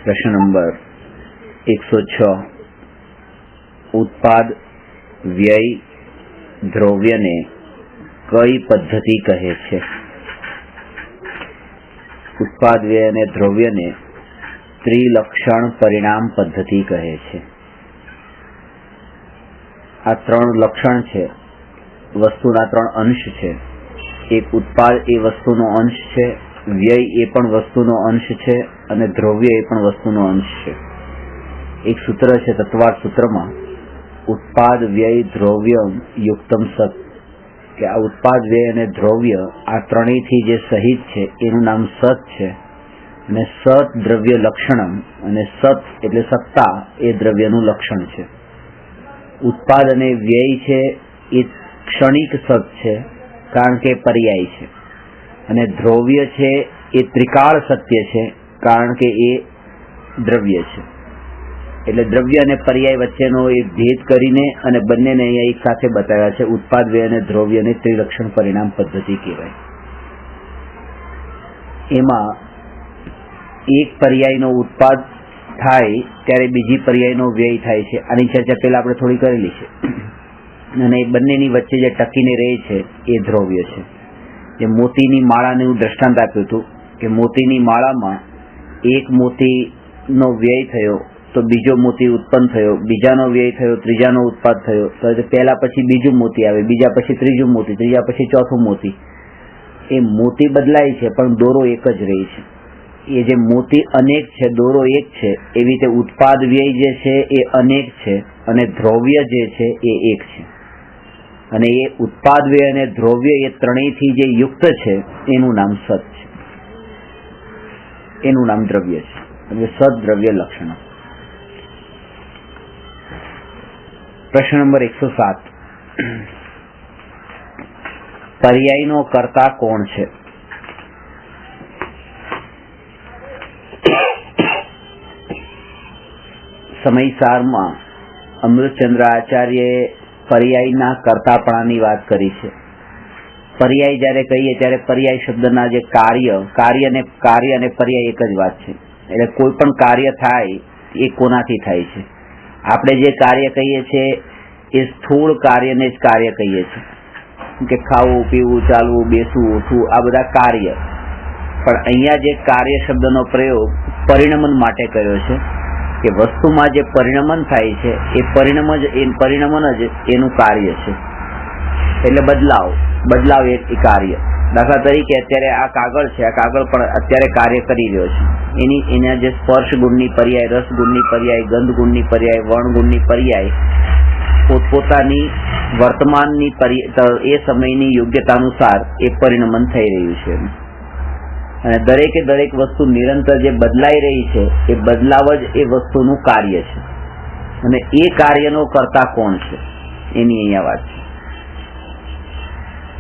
प्रश्न नंबर 106 उत्पाद व्यय द्रव्य ने कई पद्धति कहे छे। उत्पाद व्यय અને દ્રવ્ય ને ત્રિલક્ષણ પરિણામ પદ્ધતિ કહે છે। આ ત્રણ લક્ષણ છે, વસ્તુના ત્રણ અંશ છે। એક ઉત્પાદ એ વસ્તુનો અંશ છે, વ્યય એ પણ વસ્તુનો અંશ છે અને દ્રવ્ય એ પણ વસ્તુનો અંશ છે। એક સૂત્ર છે તત્વાર્થ સૂત્રમાં उत्पाद व्यय द्रव्य युक्तम सत કે આ ઉત્પાદ વ્યય અને દ્રવ્ય આ ત્રણેયથી જે સહિત છે એનું નામ સત છે અને સત દ્રવ્ય લક્ષણમ અને સત એટલે સત્તા એ દ્રવ્યનું લક્ષણ છે। ઉત્પાદ અને વ્યય છે એ ક્ષણિક સત છે કારણ કે પર્યાય છે અને દ્રવ્ય છે એ ત્રિકાળ સત્ય છે કારણ કે એ દ્રવ્ય છે। એટલે દ્રવ્ય અને પર્યાય વચ્ચેનો એ ભેદ કરીને અને બંનેને અહીંયા એક સાથે બતાવ્યા છે। ઉત્પાદ વ્યય અને દ્રવ્યને ત્રિલક્ષણ પરિણામ પદ્ધતિ કહેવાય। એમાં એક પર્યાયનો ઉત્પાદ થાય ત્યારે બીજી પર્યાયનો વ્યય થાય છે। આની ચર્ચા પહેલા આપણે થોડી કરેલી છે અને એ બંનેની વચ્ચે જે ટકીને રહે છે એ દ્રવ્ય છે। જે મોતીની માળાને હું દ્રષ્ટાંત આપ્યું હતું કે મોતીની માળામાં એક મોતીનો વ્યય થયો તો બીજો મોતી ઉત્પન્ન થયો, બીજાનો વ્યય થયો, ત્રીજાનો ઉત્પાદ થયો, તો પહેલા પછી બીજું મોતી આવે, બીજા પછી ત્રીજું મોતી, ત્રીજા પછી ચોથું મોતી। એ મોતી બદલાય છે પણ દોરો એક જ રહે છે। એ જે મોતી અનેક છે, દોરો એક છે, એવી રીતે ઉત્પાદ વ્યય જે છે એ અનેક છે અને દ્રવ્ય જે છે એ એક છે। અને એ ઉત્પાદ વ્યય અને દ્રવ્ય એ ત્રણેયથી જે યુક્ત છે એનું નામ સત છે, એનું નામ દ્રવ્ય છે। એટલે સત દ્રવ્ય લક્ષણ। प्रश्न नंबर 107 पर्यायनो कर्ता कोण छे? समयसार में अमृतचंद्र आचार्य पर्यायना कर्तापणानी वात करी छे। पर्याय ज्यारे कहीए त्यारे पर्याय शब्दना जे कार्य ने पर्याय एक ज वात छे। एटले कोई पण कार्य थाय ए कोनाथी थाय छे? આપણે જે કાર્ય કહીએ છીએ એ સ્થૂળ કાર્યને જ કાર્ય કહીએ છીએ કે ખાવું, પીવું, ચાલવું, બેસવું, ઉઠવું, આ બધા કાર્ય। પણ અહીંયા જે કાર્ય શબ્દનો પ્રયોગ પરિણમન માટે કર્યો છે કે વસ્તુમાં જે પરિણમન થાય છે એ પરિણમન જ એનું કાર્ય છે। એટલે બદલાવ એ કાર્ય। દાખલા તરીકે અત્યારે આ કાગળ છે, આ કાગળ પણ અત્યારે કાર્ય કરી રહ્યો છે। એના જે સ્પર્શ ગુણની પર્યાય, રસ ગુણની પર્યાય, ગંધ ગુણની પર્યાય, વર્ણ ગુણની પર્યાય પોતપોતાની વર્તમાનની એ સમયની યોગ્યતાનુસાર એ પરિણમન થઈ રહ્યું છે। અને દરેકે દરેક વસ્તુ નિરંતર જે બદલાઈ રહી છે એ બદલાવ જ એ વસ્તુનું કાર્ય છે। અને એ કાર્યનો કર્તા કોણ છે એની અહીંયા વાત છે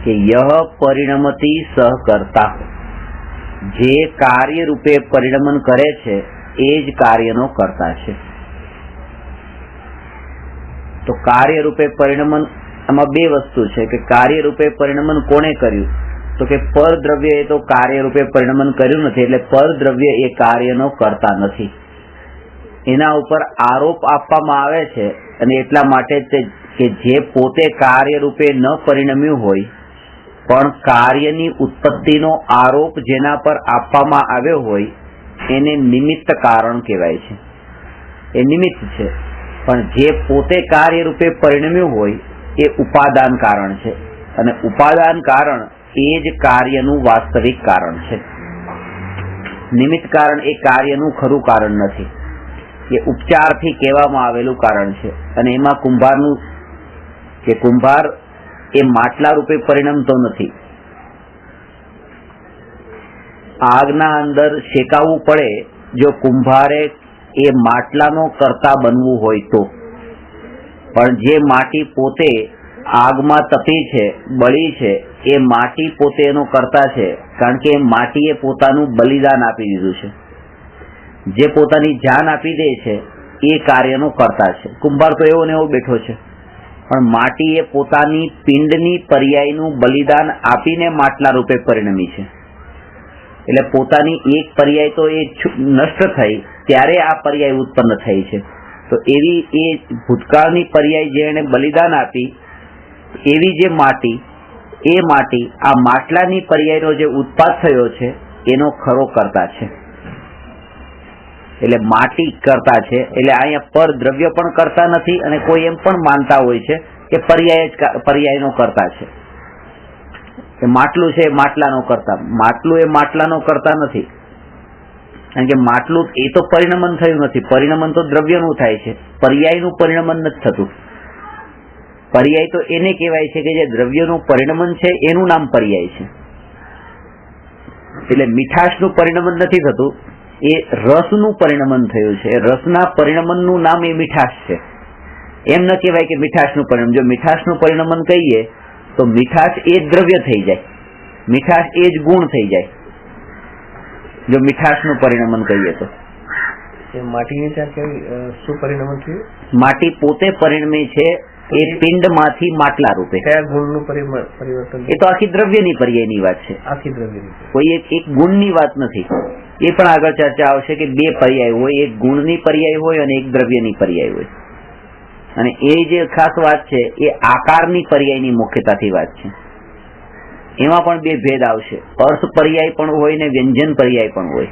કે યહ પરિણમતિ સહકર્તા, જે કાર્ય રૂપે પરિણમન કરે છે એ જ કાર્યનો કર્તા છે। તો કાર્ય રૂપે પરિણમન આમાં બે વસ્તુ છે કે કાર્ય રૂપે પરિણમન કોણે કર્યું? તો કે પરદ્રવ્ય એ તો કાર્ય રૂપે પરિણમન કર્યું નથી, એટલે પરદ્રવ્ય એ કાર્યનો કર્તા નથી। એના ઉપર આરોપ આપવામાં આવે છે અને એટલા માટે કે જે પોતે કાર્ય રૂપે ન પરિણમ્યું હોય પણ કાર્યની ઉત્પત્તિનો આરોપ જેના પર આપવામાં આવ્યો હોય એને નિમિત્ત કારણ કહેવાય છે। એ નિમિત્ત છે, પણ જે પોતે કાર્ય રૂપે પરિણમ્યું હોય એ ઉપાદાન કારણ છે અને ઉપાદાન કારણ એ જ કાર્યનું વાસ્તવિક કારણ છે। નિમિત્ત કારણ એ કાર્યનું ખરું કારણ નથી, એ ઉપચારથી કહેવામાં આવેલું કારણ છે। અને એમાં કુંભાર એ માટલા રૂપે પરિણમતો નથી। આગના અંદર શેકાવવું પડે જો કુંભારે એ માટલાનો કર્તા બનવું હોય તો, પણ જે માટી પોતે આગમાં તપી છે, બળી છે, એ માટી પોતે એનો કર્તા છે કારણ કે માટીએ પોતાનું બલિદાન આપી દીધું છે। જે પોતાની જાન આપી દે છે એ કાર્યનો કર્તા છે। કુંભાર તો એવો ને એવો બેઠો છે પણ માટીએ પોતાની પિંડની પર્યાયનું બલિદાન આપીને માટલા રૂપે પરિણમી છે। એટલે પોતાની એક પર્યાય તો એ નષ્ટ થઈ ત્યારે આ પર્યાય ઉત્પન્ન થઈ છે. તો એવી એ ભૂતકાળની પર્યાય જેણે બલિદાન આપી એવી જે માટી, એ માટી આ માટલાની પર્યાયનો જે ઉત્પાદ થયો છે એનો ખરો કર્તા છે. એટલે માટી કરતા છે, એટલે અહીંયા પર દ્રવ્ય પણ કરતા નથી, અને કોઈ એમ પણ માનતા હોય છે કે પર્યાયનો કરતા છે. માટલું છે માટલાનો કરતા, માટલું એ માટલાનો કરતા નથી, કારણ કે માટલું એ તો પરિણમન થયું નથી. પરિણમન તો દ્રવ્યનું થાય છે, પર્યાયનું પરિણમન નથી થતું. પર્યાય તો એને કહેવાય છે કે જે દ્રવ્યનું પરિણમન છે એનું નામ પર્યાય છે. એટલે મીઠાશનું પરિણમન નથી થતું, એ રસનું પરિણમન થયું છે. રસના પરિણમનનું નામ એ મીઠાશ છે. એમ ન કહેવાય કે મીઠાશનું પરિણમન. જો મીઠાશનું પરિણમન કહીએ તો મીઠાશ એ જ દ્રવ્ય થઈ જાય, મીઠાશ એ જ ગુણ થઈ જાય. જો મીઠાશનું પરિણમન કહીએ તો માટીની ત્યાં કેવી શું પરિણમન થયું? માટી પોતે પરિણમી છે એ પિંડમાંથી માટલા રૂપે. કયા ગુણનું પરિવર્તન? એ તો આખી દ્રવ્યની પર્યાયની વાત છે, આખી દ્રવ્યની, કોઈ એક ગુણની વાત નથી. એ પણ આગળ ચર્ચા આવશે કે બે પર્યાય હોય, એક ગુણની પર્યાય હોય અને એક દ્રવ્યની પર્યાય હોય. અને એ જે ખાસ વાત છે એ આકારની પર્યાયની મુખ્યતાથી વાત છે. એમાં પણ બે ભેદ આવશે, અર્થ પર્યાય પણ હોય ને વ્યંજન પર્યાય પણ હોય.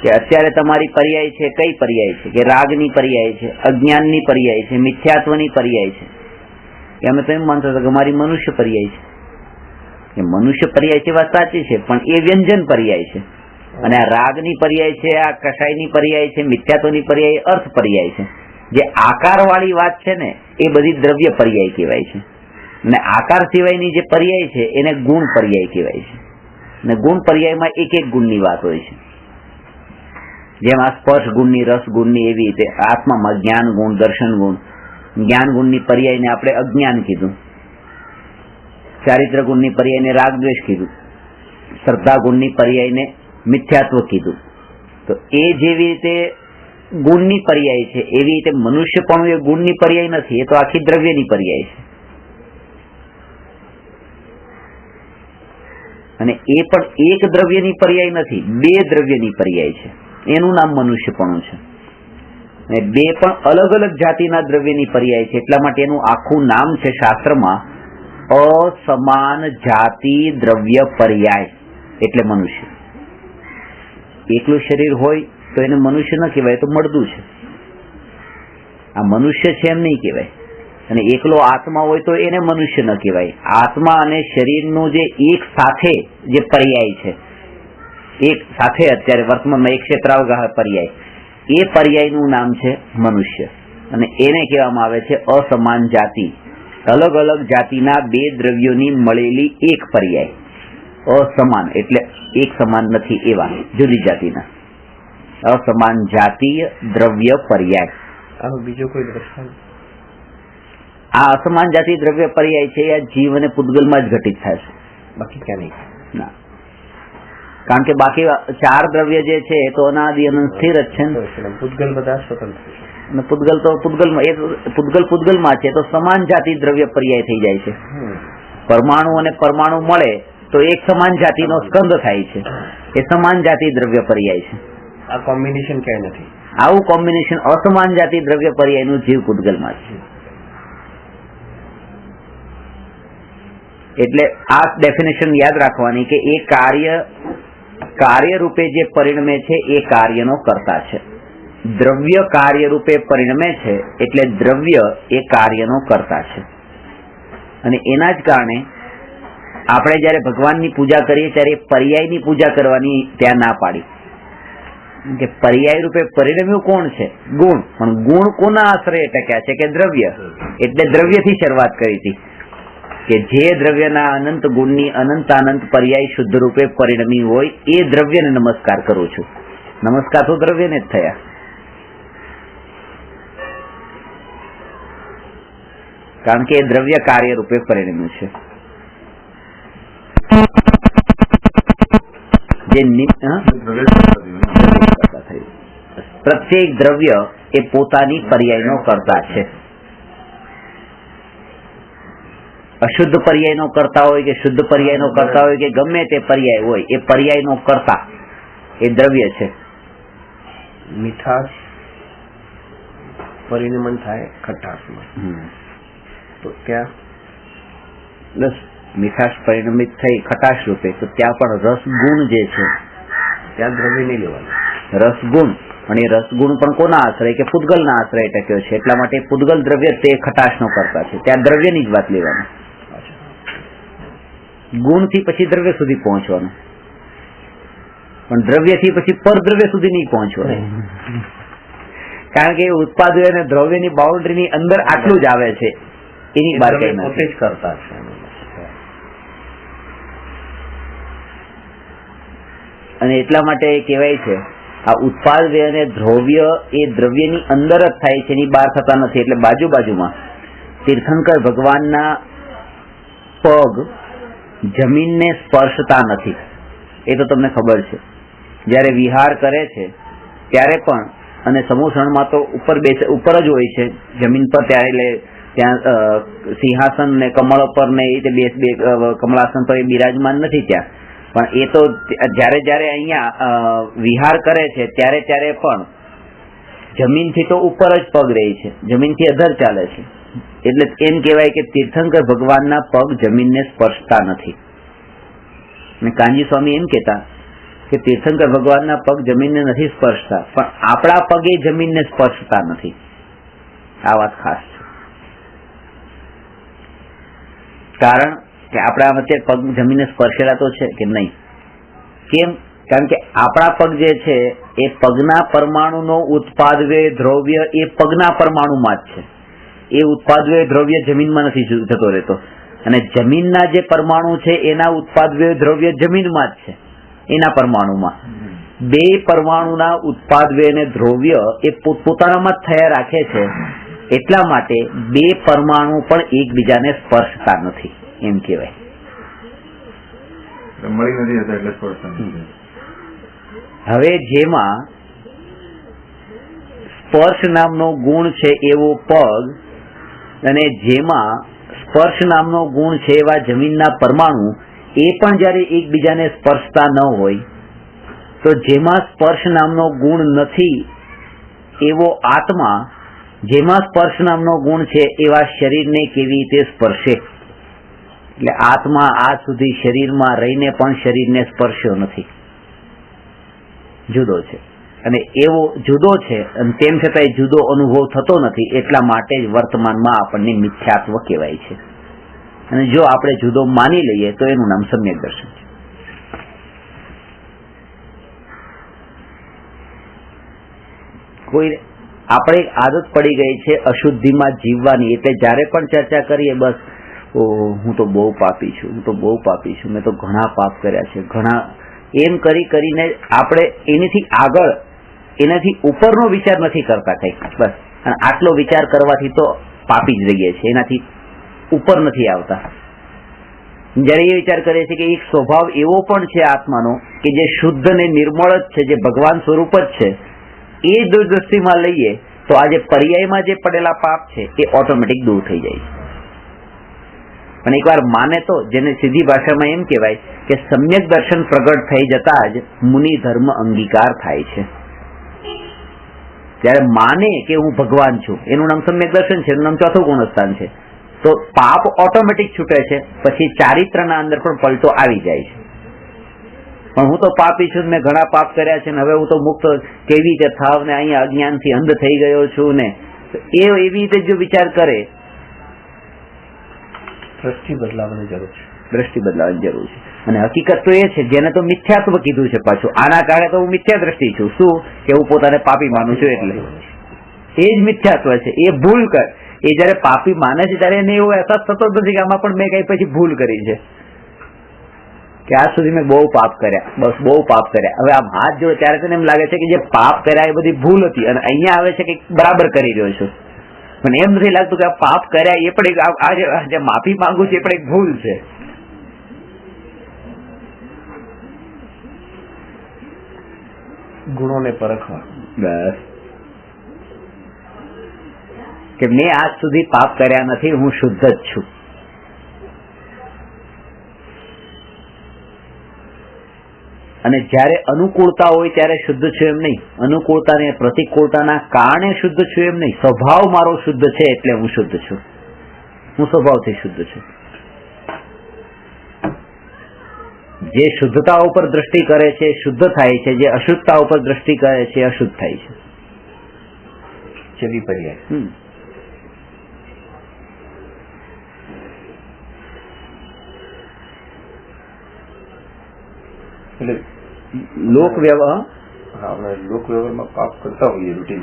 કે અત્યારે તમારી પર્યાય છે કઈ પર્યાય છે? કે રાગની પર્યાય છે, અજ્ઞાનની પર્યાય છે, મિથ્યાત્વની પર્યાય છે. કે અમે તો એમ માનતા હતા કે મારી મનુષ્ય પર્યાય છે. કે મનુષ્ય પર્યાય છે વાત સાચી છે, પણ એ વ્યંજન પર્યાય છે. અને આ રાગની પર્યાય છે, આ કષાયની પર્યાય છે, મિથ્યાત્વની પર્યાય અર્થ પર્યાય છે. જે આકાર વાળી વાત છે ને એ બધી દ્રવ્ય પર્યાય કહેવાય છે. અને આકાર સિવાયની જે પર્યાય છે એને ગુણ પર્યાય કહેવાય છે. અને ગુણ પર્યાયમાં એક એક ગુણની વાત હોય છે. જેમ આ સ્પર્શ ગુણની, રસ ગુણની, એવી રીતે આત્મામાં જ્ઞાન ગુણ, દર્શન ગુણ. જ્ઞાન ગુણની પર્યાયને આપણે અજ્ઞાન કીધું, ચારિત્ર ગુણની પર્યાયને રાગ દ્વેષ કીધું, શ્રદ્ધા ગુણની પર્યાયને મિથ્યાત્વ કીધું. તો એ જેવી રીતે ગુણની પર્યાય છે એવી રીતે મનુષ્ય પણ એ ગુણની પર્યાય નથી, એ તો આખી દ્રવ્યની પર્યાય છે. અને એ પણ એક દ્રવ્યની પર્યાય નથી, બે દ્રવ્યની પર્યાય છે. એનું નામ મનુષ્યપણું છે. અને બે પણ અલગ અલગ જાતિના દ્રવ્યની પર્યાય છે. એટલા માટે એનું આખું નામ છે શાસ્ત્રમાં અસમાન જાતિ દ્રવ્ય પર્યાય, એટલે મનુષ્ય. એકલું શરીર હોય તો એને મનુષ્ય ન કહેવાય, તો મળદું છે. આ મનુષ્ય છે એમ નહીં કહેવાય. અને એકલો આત્મા હોય તો એને મનુષ્ય ન કહેવાય. આત્મા અને શરીરનું જે એક સાથે જે પર્યાય છે, એક સાથે અત્યારે વર્તમાનમાં એક ક્ષેત્રાવગાહ પર્યાય, એ પર્યાયનું નામ છે મનુષ્ય. અને એને કહેવામાં આવે છે અસમાન જાતિ. અલગ અલગ જાતિના બે દ્રવ્યોની મળેલી એક પર્યાય. અસમાન એટલે એક સમાન નથી એવા, જુદી જાતિના. અસમાન જાતીય દ્રવ્ય પર્યાય. આનો બીજો કોઈ દ્રષ્ટાંત? આ અસમાન જાતિ દ્રવ્ય પર્યાય છે આ જીવ અને પૂતગલમાં જ ઘટિત થાય છે, બાકી ક્યાં નહીં. ના, કારણ કે બાકી ચાર દ્રવ્ય જે છે એ તો અનાદિ અનંત સ્થિર જ છે ને. પૂતગલ બધા સ્વતંત્ર છે. અને પૂતગલ તો પૂતગલમાં, એ પૂતગલમાં છે તો સમાન જાતિ દ્રવ્ય પર્યાય થઈ જાય છે. પરમાણુ અને પરમાણુ મળે તો એક સમાન જાતિનો સ્કંદ થાય છે, એ સમાન જાતિ દ્રવ્ય પર્યાય છે. આ કોમ્બિનેશન ક્યાંય નથી. આવું કોમ્બિનેશન અસમાન જાતિ દ્રવ્ય પર્યાયનું જીવ પૂતગલમાં છે. એટલે આ ડેફિનેશન યાદ રાખવાની કે એ કાર્ય રૂપે જે પરિણમે છે એ કાર્યનો કર્તા છે. દ્રવ્ય કાર્ય રૂપે પરિણમે છે એટલે દ્રવ્ય એ કાર્યનો કર્તા છે. અને એના જ કારણે આપણે જયારે ભગવાનની પૂજા કરીએ ત્યારે પર્યાયની પૂજા કરવાની ત્યાં ના પાડી. કે પર્યાય રૂપે પરિણમ્યું કોણ છે? ગુણ. પણ ગુણ કોના આશ્રય ટક્યા છે? કે દ્રવ્ય. એટલે દ્રવ્યથી શરૂઆત કરી હતી કે જે દ્રવ્યના અનંત ગુણની અનંત પર્યાય શુદ્ધ રૂપે પરિણમી હોય એ દ્રવ્યને નમસ્કાર કરું છું. નમસ્કાર તો દ્રવ્યને જ થયા. કારણ કે એ દ્રવ્ય કાર્ય રૂપે પરિણમ્યું છે. પ્રત્યેક દ્રવ્ય એ પોતાની પર્યાયનો કર્તા છે. અશુદ્ધ પર્યાયનો કરતા હોય કે શુદ્ધ પર્યાયનો કરતા હોય કે ગમે તે પર્યાય હોય, એ પર્યાયનો કર્તા એ દ્રવ્ય છે. મીઠાશ પરિણમન થાય ખટાશમાં, તો ત્યાં બસ મીઠાશ પરિણમિત થઈ ખટાશ રૂપે, તો ત્યાં પણ રસગુણ જે છે ત્યાં દ્રવ્ય નહીં લેવાનું. રસગુણ, પણ એ રસગુણ પણ કોના આશ્રય કે પૂતગલના આશ્રય ટક્યો છે, એટલા માટે પૂતગલ દ્રવ્ય તે ખટાશનો કરતા છે, ત્યાં દ્રવ્યની જ વાત લેવાની. ગુણથી પછી દ્રવ્ય સુધી પહોંચવાનું, પણ દ્રવ્યથી પછી પરદ્રવ્ય સુધી નહીં પહોંચવાનું, કારણ કે ઉત્પાદન અને દ્રવ્યની બાઉન્ડ્રીની અંદર આટલું જ આવે છે, એની બહાર કઈ પોતે નથી. જ કરતા છે. અને એટલા માટે કહેવાય છે આ ઉત્પાદન અને દ્રવ્ય એ દ્રવ્યની અંદર જ થાય છે, એની બહાર થતા નથી. એટલે બાજુમાં તીર્થંકર ભગવાનના પગ જમીનને સ્પર્શતા નથી, એ તો તમને ખબર છે. જ્યારે વિહાર કરે છે ત્યારે પણ, અને સમૂહસણમાં તો ઉપર જ હોય છે જમીન પર, ત્યારે એટલે ત્યાં સિંહાસન ને કમળ પર ને એ રીતે બે કમળાસન પર એ બિરાજમાન નથી ત્યાં, પણ એ તો જ્યારે અહીંયા વિહાર કરે છે ત્યારે પણ જમીનથી તો ઉપર જ પગ રહે છે, જમીનથી અધર ચાલે છે. એટલે એમ કહેવાય કે તીર્થંકર ભગવાનના પગ જમીનને સ્પર્શતા નથી. અને કાનજી સ્વામી એમ કહેતા કે તીર્થંકર ભગવાનના પગ જમીનને નથી સ્પર્શતા, પણ આપણા પગે જમીનને સ્પર્શતા નથી. આ વાત ખાસ છે, કારણ કે આપણા અત્યારે પગ જમીનને સ્પર્શેલા તો છે કે નહીં? કેમ? કારણ કે આપણા પગ જે છે એ પગના પરમાણુનો ઉત્પાદવે દ્રવ્ય એ પગના પરમાણુમાં જ છે. એ ઉત્પાદવે દ્રવ્ય જમીનમાં નથી જતો રહેતો, અને જમીનના જે પરમાણુ છે એના ઉત્પાદવે દ્રવ્ય જમીનમાં જ છે, એના પરમાણુમાં. બે પરમાણુના ઉત્પાદવે અને દ્રવ્ય એ પોતપોતાનામાં જ થયા રાખે છે, એટલા માટે બે પરમાણુ પણ એકબીજાને સ્પર્શતા નથી, એમ કહેવાય. મળી નથી જતા એટલે સ્પર્શતા નથી. હવે જેમાં સ્પર્શ નામનો ગુણ છે એવો પગ, અને જેમાં સ્પર્શ નામનો ગુણ છે એવા જમીનના પરમાણુ, એ પણ જયારે એકબીજાને સ્પર્શતા ન હોય, તો જેમાં સ્પર્શ નામનો ગુણ નથી એવો આત્મા, જેમાં સ્પર્શ નામનો ગુણ છે એવા શરીરને કેવી રીતે સ્પર્શે? એટલે આત્મા આજ સુધી શરીરમાં રહીને પણ શરીરને સ્પર્શ્યો નથી, જુદો છે. અને એવો જુદો છે, અને તેમ છતાં જુદો અનુભવ થતો નથી, એટલા માટે જ વર્તમાનમાં આપણને મિથ્યાત્વ કહેવાય છે. અને જો આપણે જુદો માની લઈએ તો એનું નામ સમ્યક દર્શન છે. કોઈ આપણે આદત પડી ગઈ છે અશુદ્ધિમાં જીવવાની, એટલે જ્યારે પણ ચર્ચા કરીએ બસ હું તો બહુ પાપી છું, હું તો બહુ પાપી છું, મેં તો ઘણા પાપ કર્યા છે, ઘણા, એમ કરીને આપણે એનાથી આગળ, એનાથી ઉપરનો વિચાર નથી કરતા કંઈક, બસ. અને આટલો વિચાર કરવાથી તો પાપી જ રહીએ છીએ, એનાથી ઉપર નથી આવતા. જયારે એ વિચાર કરીએ છીએ કે એક સ્વભાવ એવો પણ છે આત્માનો કે જે શુદ્ધ ને નિર્મળ જ છે, જે ભગવાન સ્વરૂપ જ છે, એ દૃષ્ટિમાં લઈએ તો આજે પર્યાયમાં જે પડેલા પાપ છે એ ઓટોમેટિક દૂર થઈ જાય છે. પણ એકવાર માને તો, જેને સીધી ભાષામાં એમ કહેવાય કે સમ્યક દર્શન પ્રગટ થઈ જતા જ મુનિ ધર્મ અંગીકાર થાય છે. જયારે માને કે હું ભગવાન છું, એનું નામ સમ્યક દર્શન છે, એનું નામ ચોથું ગુણસ્થાન છે, તો પાપ ઓટોમેટિક છૂટે છે, પછી ચારિત્રના અંદર પણ પલટો આવી જાય છે. પણ હું તો પાપી છું, મેં ઘણા પાપ કર્યા છે, ને હવે હું તો મુક્ત કેવી રીતે થાવ, ને અહીંયા અજ્ઞાનથી અંધ થઈ ગયો છું, ને એવી રીતે જો વિચાર કરે, દ્રષ્ટિ બદલાવવાની જરૂર છે. દ્રષ્ટિ બદલાવવાની જરૂર છે. અને હકીકત તો એ છે, જેને તો મિથ્યાત્વ કીધું છે પાછું, આના કારણે તો હું મિથ્યા દ્રષ્ટિ છું. શું? કે હું પોતાને પાપી માનું છું, એટલે એ જ મિથ્યાત્વ છે. એ ભૂલ કર, એ જયારે પાપી માને છે ત્યારે એને એવો અહેસાસ થતો જ નથી કે આમાં પણ મેં કઈ પછી ભૂલ કરી છે, કે આજ સુધી મેં બહુ પાપ કર્યા, બસ બહુ પાપ કર્યા. હવે આમ હાથ જોડે ત્યારે તેને એમ લાગે છે કે જે પાપ કર્યા એ બધી ભૂલ હતી, અને અહીંયા આવે છે કે બરાબર કરી રહ્યો છું. મને એમ નથી લાગતું કે આ પાપ કર્યા એ પણ જે માફી માંગુ છું એ પણ એક ભૂલ છે. ગુણોને પરખવા, બસ, કે મેં આજ સુધી પાપ કર્યા નથી, હું શુદ્ધ જ છું. અને જ્યારે અનુકૂળતા હોય ત્યારે શુદ્ધ છું એમ નહીં, અનુકૂળતા ને પ્રતિકૂળતાના કારણે શુદ્ધ છું એમ નહીં. સ્વભાવ મારો શુદ્ધ છે એટલે હું શુદ્ધ છું, હું સ્વભાવથી શુદ્ધ છું. જે શુદ્ધતા ઉપર દ્રષ્ટિ કરે છે શુદ્ધ થાય છે, જે અશુદ્ધતા ઉપર દ્રષ્ટિ કરે છે અશુદ્ધ થાય છે. ચલી પર્યાય. એટલે લોક વ્યવહાર આપણે લોક વ્યવહારમાં પાપ કરતા હોઈએ રૂટીન,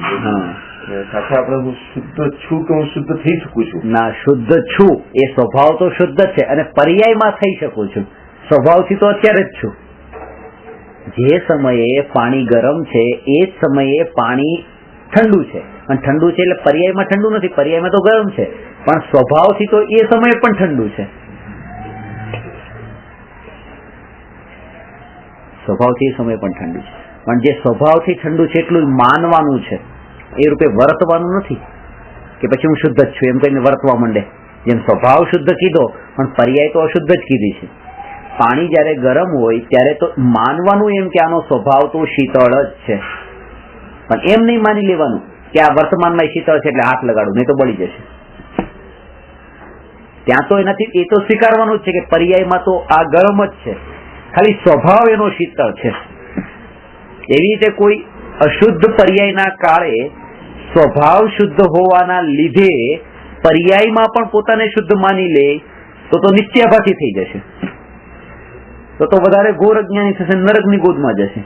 સાથે આપણે હું શુદ્ધ છું કે હું શુદ્ધ થઈ શકું છું? ના, શુદ્ધ છું એ સ્વભાવ તો શુદ્ધ છે અને પર્યાયમાં થઈ શકું છું. સ્વભાવથી તો અત્યારે જ છું. જે સમયે પાણી ગરમ છે એ જ સમયે પાણી ઠંડુ છે, અને ઠંડુ છે એટલે પર્યાયમાં ઠંડુ નથી, પર્યાયમાં તો ગરમ છે, પણ સ્વભાવથી તો એ સમયે પણ ઠંડુ છે. સ્વભાવથી એ સમય પણ ઠંડુ છે, પણ જે સ્વભાવથી ઠંડુ છે એટલું માનવાનું છે, એ રૂપે વર્તવાનું નથી કે પછી હું શુદ્ધ જ છું એમ કહીને વર્તવા માંડે. જેમ સ્વભાવ શુદ્ધ કીધો પણ પર્યાય તો અશુદ્ધ જ કીધી છે. પાણી જયારે ગરમ હોય ત્યારે તો માનવાનું એમ કે આનો સ્વભાવ તો શીતળ જ છે, પણ એમ નહીં માની લેવાનું કે આ વર્તમાનમાં શીતળ છે એટલે હાથ લગાડું નહીં તો બળી જશે. ત્યાં તો એનાથી એ તો સ્વીકારવાનું જ છે કે પર્યાયમાં તો આ ગરમ જ છે, ખાલી સ્વભાવ એનો શીતળ છે. એવી રીતે કોઈ અશુદ્ધ પર્યાયના કાળે સ્વભાવ શુદ્ધ હોવાના લીધે પર્યાયમાં પણ પોતાને શુદ્ધ માની લે તો નિત્યાભાસી થઈ જશે, તો વધારે ઘોર અજ્ઞાની થશે, નરકની ગોદમાં જશે.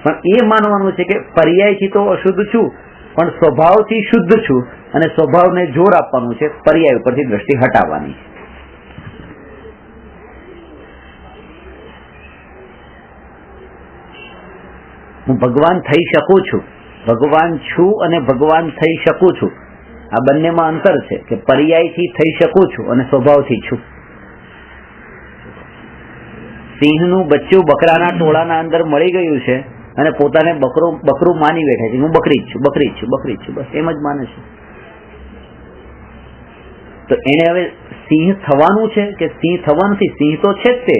પણ એ માનવાનું છે કે પર્યાયથી તો અશુદ્ધ છું પણ સ્વભાવથી શુદ્ધ છું, અને સ્વભાવને જોર આપવાનું છે, પર્યાય ઉપરથી દ્રષ્ટિ હટાવવાની. હું ભગવાન થઈ શકું છું, ભગવાન છું અને ભગવાન થઈ શકું છું, આ બંનેમાં અંતર છે કે પર્યાયથી થઈ શકું છું અને સ્વભાવથી છું. સિંહનું બચ્ચું બકરાના ટોળાના અંદર મળી ગયું છે અને પોતાને બકરું માની બેઠા છે, હું બકરી જ છું, બકરી જ છું, બકરી જ છું, બસ એમ જ માને છે. તો એને હવે સિંહ થવાનું છે કે સિંહ થવા નથી? સિંહ તો છે જ, તે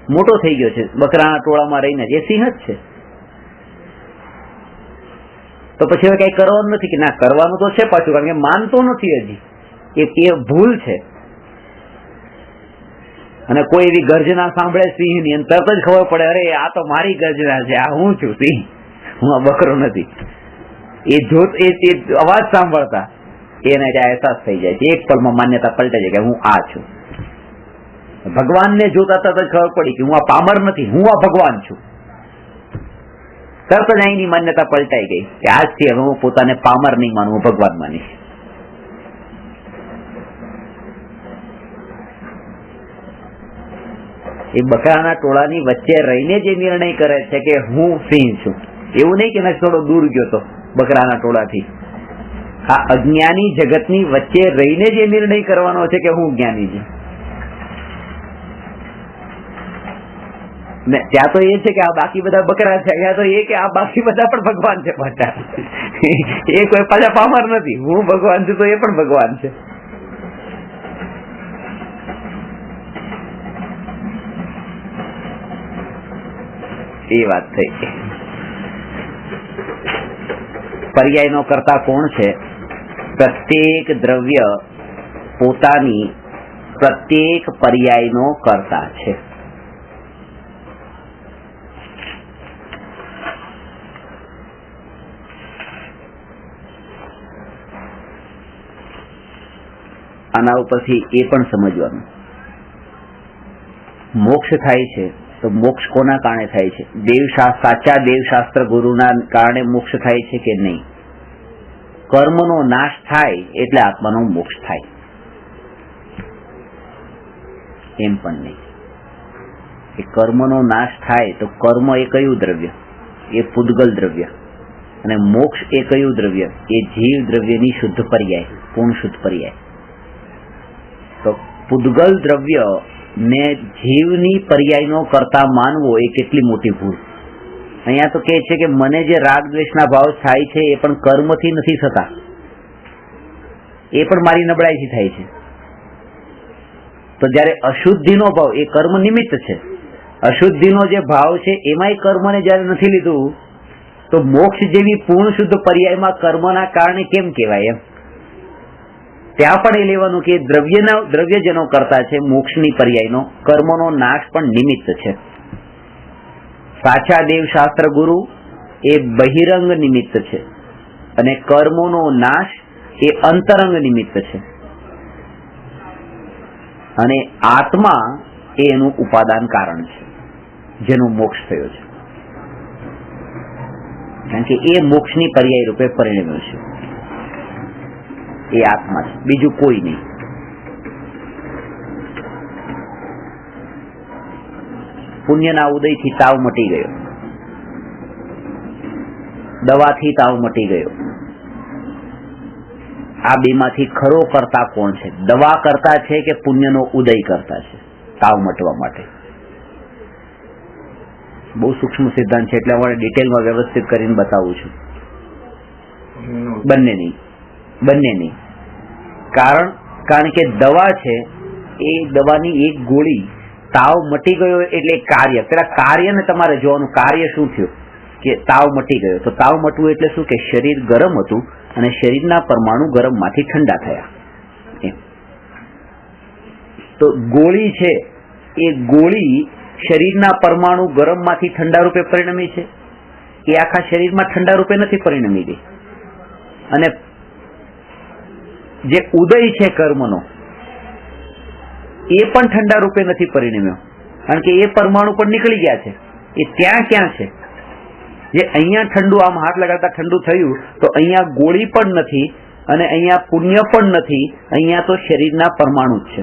મોટો થઈ ગયો છે બકરાના ટોળામાં રહીને, એ સિંહ જ છે. તો પછી હવે કઈ કરવાનું નથી કે ના, કરવાનું તો છે પાછું, કારણ કે માનતો નથી હજી, એ ભૂલ છે. અને કોઈ એવી ગર્જના સાંભળે સિંહની અને તરત જ ખબર પડે, અરે આ તો મારી ગર્જના છે, આ હું છું સિંહ, હું આ બકરો નથી. એ અવાજ સાંભળતા એને અહેસાસ થઈ જાય છે, એક પળમાં માન્યતા પલટે છે કે હું આ છું. ભગવાનને જોતા તરત જ ખબર પડી કે હું આ પામર નથી, હું આ ભગવાન છું. તરત જ અહીંની માન્યતા પલટાઈ ગઈ કે આજથી હવે હું પોતાને પામર નહીં માનું, હું ભગવાન માનીશ. એ બકરાના ટોળાની વચ્ચે રહીને જે નિર્ણય કરે છે કે હું સિંહ છું, એવું નહીં કે મેં થોડો દૂર ગયો તો બકરાના ટોળાથી. આ અજ્ઞાની જગતની વચ્ચે રહીને જે નિર્ણય કરવાનો છે કે હું જ્ઞાની છું. ત્યાં તો એ છે કે આ બાકી બધા બકરા છે, ત્યાં તો એ કે આ બાકી બધા પણ ભગવાન છે પાછા. એ કોઈ પાછા પામર નથી, હું ભગવાન છું તો એ પણ ભગવાન છે. એ વાત થઈ. પર્યાયનો કર્તા કોણ છે? પ્રત્યેક દ્રવ્ય પોતાની પ્રત્યેક પર્યાયનો કર્તા છે. આના ઉપરથી એ પણ સમજવાનું, મોક્ષ થાય છે તો મોક્ષ કોના કારણે થાય છે? સાચા દેવશાસ્ત્ર ગુરુના કારણે મોક્ષ થાય છે કે નહીં? કર્મનો નાશ થાય એટલે આત્માનો મોક્ષ થાય એમ પણ નહીં. કે કર્મનો નાશ થાય તો કર્મ એ કયું દ્રવ્ય? એ પૂદગલ દ્રવ્ય. અને મોક્ષ એ કયું દ્રવ્ય? એ જીવ દ્રવ્યની શુદ્ધ પર્યાય, પૂર્ણ શુદ્ધ પર્યાય. તો પૂદગલ દ્રવ્ય ને જીવની પર્યાયનો કરતા માનવો એ કેટલી મોટી ભૂલ. અહીંયા તો કે છે કે મને જે રાગ દ્વેષના ભાવ થાય છે એ પણ કર્મથી નથી થતા, એ પણ મારી નબળાઈથી થાય છે. તો જયારે અશુદ્ધિનો ભાવ એ કર્મ નિમિત્ત છે, અશુદ્ધિનો જે ભાવ છે એમાંય કર્મને જયારે નથી લીધું તો મોક્ષ જેવી પૂર્ણ શુદ્ધ પર્યાયમાં કર્મના કારણે કેમ કહેવાય? એમ ત્યાં પણ એ લેવાનું કે દ્રવ્ય જેનો કરતા છે મોક્ષની પર્યાયનો, કર્મનો નાશ પણ નિમિત્ત છે. સાચા દેવ શાસ્ત્ર ગુરુ એ બહિરંગ નિમિત્ત છે અને કર્મોનો નાશ એ અંતરંગ નિમિત્ત છે અને આત્મા એ એનું ઉપાદાન કારણ છે જેનું મોક્ષ થયો છે, કારણ કે એ મોક્ષની પર્યાય રૂપે પરિણમ્યો છે. એ આત્મા છે, બીજું કોઈ નહીં. પુણ્યના ઉદયથી તાવ મટી ગયો, દવાથી તાવ મટી ગયો. આ બેમાંથી ખરો કરતા કોણ છે? દવા કરતા છે કે પુણ્યનો ઉદય કરતા છે તાવ મટવા માટે? બહુ સૂક્ષ્મ સિદ્ધાંત છે એટલે અમારે ડિટેલમાં વ્યવસ્થિત કરીને બતાવું છું. બંને નહીં. કારણ કે દવા છે એ દવાની એક ગોળી, તાવ મટી ગયો એટલે કાર્ય, પેલા કાર્યને તમારે જોવાનું. કાર્ય શું થયું કે તાવ મટી ગયો. તો તાવ મટવું એટલે શું કે શરીર ગરમ હતું અને શરીરના પરમાણુ ગરમમાંથી ઠંડા થયા. તો ગોળી છે એ ગોળી શરીરના પરમાણુ ગરમમાંથી ઠંડા રૂપે પરિણમી છે, એ આખા શરીરમાં ઠંડા રૂપે નથી પરિણમી ગઈ. અને જે ઉદય છે કર્મનો એ પણ ઠંડા રૂપે નથી પરિણમ્યો, કારણ કે એ પરમાણુ પણ નીકળી ગયા છે. એ ત્યાં ક્યાં છે? જે અહીંયા ઠંડુ, આમ હાથ લગાડતા ઠંડુ થયું, તો અહીંયા ગોળી પણ નથી અને અહીંયા પુણ્ય પણ નથી. અહીંયા તો શરીરના પરમાણુ જ છે.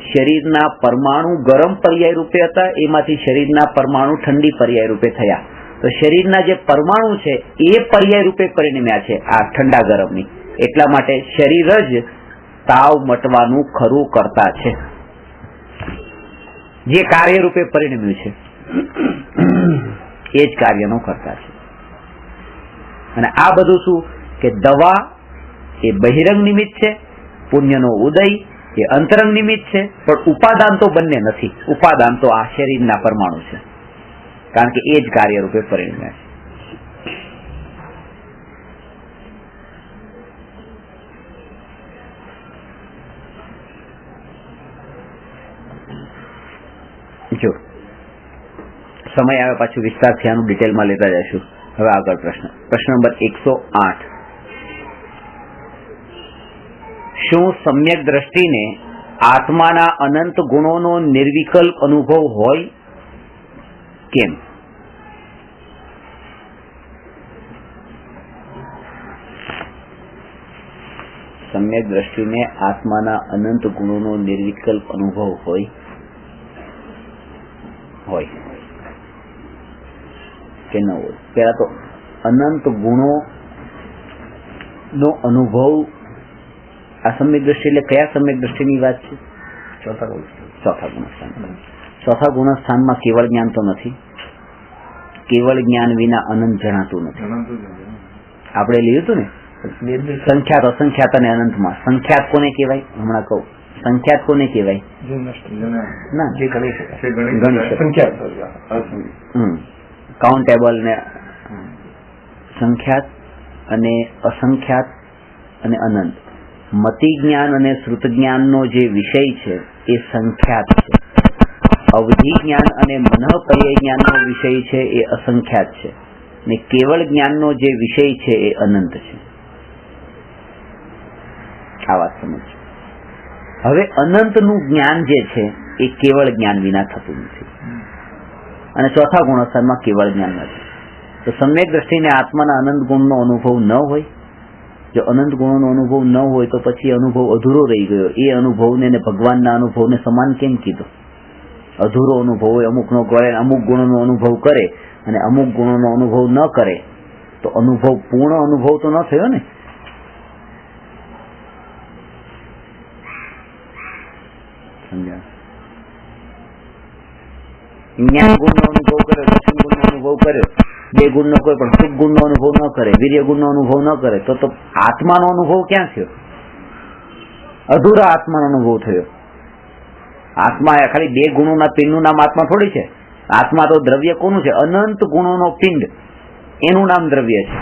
શરીરના પરમાણુ ગરમ પર્યાય રૂપે હતા, એમાંથી શરીરના પરમાણુ ઠંડી પર્યાય રૂપે થયા. તો શરીરના જે પરમાણુ છે એ પર્યાય રૂપે પરિણમ્યા છે આ ઠંડા ગરમની. એટલા માટે શરીર જ તાવ મટવાનું ખરું કરતા છે, જે કાર્ય રૂપે પરિણમ્યું છે એ જ કાર્યનો કરતા છે. અને આ બધું શું કે દવા એ બહિરંગ નિમિત્ત છે, પુણ્યનો ઉદય એ અંતરંગ નિમિત્ત છે, પણ ઉપાદાન તો બંને નથી. ઉપાદાન તો આ શરીરના પરમાણુ છે, કારણ કે એ જ કાર્ય રૂપે પરિણમ્યા છે. જો સમય આવે પાછું વિસ્તારથી આનું ડિટેલમાં લેતા જઈશું. હવે આગળ પ્રશ્ન નંબર 108. શું સમ્યક દ્રષ્ટિને આત્માના અનંત ગુણોનો નિર્વિકલ્પ અનુભવ હોય? કેમ? સમ્યક દ્રષ્ટિને આત્માના અનંત ગુણોનો નિર્વિકલ્પ અનુભવ હોય કે ન હોય? પેલા તો અનંત ગુણો નો અનુભવ, આ સમ્યક દ્રષ્ટિ એટલે કયા સમ્યક દ્રષ્ટિની વાત છે? ચોથા ગુણસ્થાન. ચોથા ગુણસ્થાનમાં કેવળ જ્ઞાન તો નથી. કેવળ જ્ઞાન વિના અનંત જણાતું નથી. આપણે લીધું હતું ને સંખ્યાત, અસંખ્યાત અને અનંતમાં. સંખ્યાત કોને કહેવાય? હમણાં કહું. સંખ્યાત કોને કહેવાય? ના, જે ગણી શકાય. કાઉન્ટેબલ ને સંખ્યાત અને અસંખ્યાત અને અનંત. મતિ જ્ઞાન અને શ્રુત જ્ઞાનનો જે વિષય છે એ સંખ્યાત છે. અવધિ જ્ઞાન અને મનઃપર્યાય જ્ઞાનનો વિષય છે એ અસંખ્યાત છે. ને કેવળ જ્ઞાનનો જે વિષય છે એ અનંત છે. આ વાત સમજ. હવે અનંતનું જ્ઞાન જે છે એ કેવળ જ્ઞાન વિના થતું નથી. અને ચોથા ગુણસ્થાનમાં કેવળ જ્ઞાન નથી. તો સમ્યક દ્રષ્ટિને આત્માના અનંત ગુણનો અનુભવ ન હોય. જો અનંત ગુણોનો અનુભવ ન હોય તો પછી અનુભવ અધૂરો રહી ગયો. એ અનુભવને ને ભગવાનના અનુભવને સમાન કેમ કીધો? અધૂરો અનુભવ હોય, અમુકનો કરે, અમુક ગુણોનો અનુભવ કરે અને અમુક ગુણોનો અનુભવ ન કરે તો અનુભવ પૂર્ણ અનુભવ તો ન થયો ને. જ્ઞાન ગુણનો અનુભવ કર્યો, દર્શન ગુણનો અનુભવ કર્યો, બે ગુણનો કોઈ પણ સુખ ગુણનો અનુભવ ન કરે, વીર્ય ગુણનો અનુભવ ન કરે તો આત્માનો અનુભવ ક્યાં થયો? અધૂરા આત્માનો અનુભવ થયો. આત્મા ખાલી બે ગુણોના પિંડનું નામ આત્મા થોડી છે. આત્મા તો દ્રવ્ય કોનું છે? અનંત ગુણોનો પિંડ, એનું નામ દ્રવ્ય છે.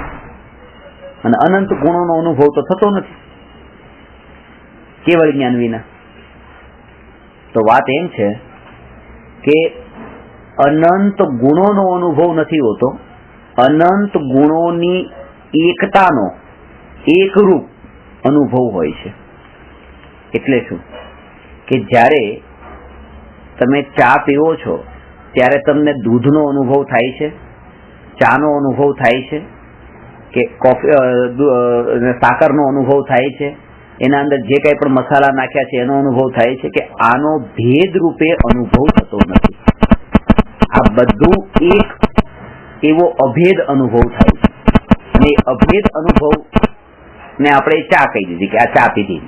અને અનંત ગુણોનો અનુભવ તો થતો નથી કેવળ જ્ઞાન વિના. તો વાત એમ છે કે અનંત ગુણોનો અનુભવ નથી હોતો, અનંત ગુણોની એકતાનો એકરૂપ અનુભવ હોય છે. એટલે શું કે જ્યારે તમે ચા પીવો છો ત્યારે તમને દૂધનો અનુભવ થાય છે, ચાનો અનુભવ થાય છે, કે કોફી સાકરનો અનુભવ થાય છે, એના અંદર જે કંઈ પણ મસાલા નાખ્યા છે એનો અનુભવ થાય છે, કે આનો ભેદ રૂપે અનુભવ થતો નથી. આ બધું એક એવો અભેદ અનુભવ થાય છે. અને એ અભેદ અનુભવ ને આપણે ચા કહી દીધી કે આ ચા પીધી.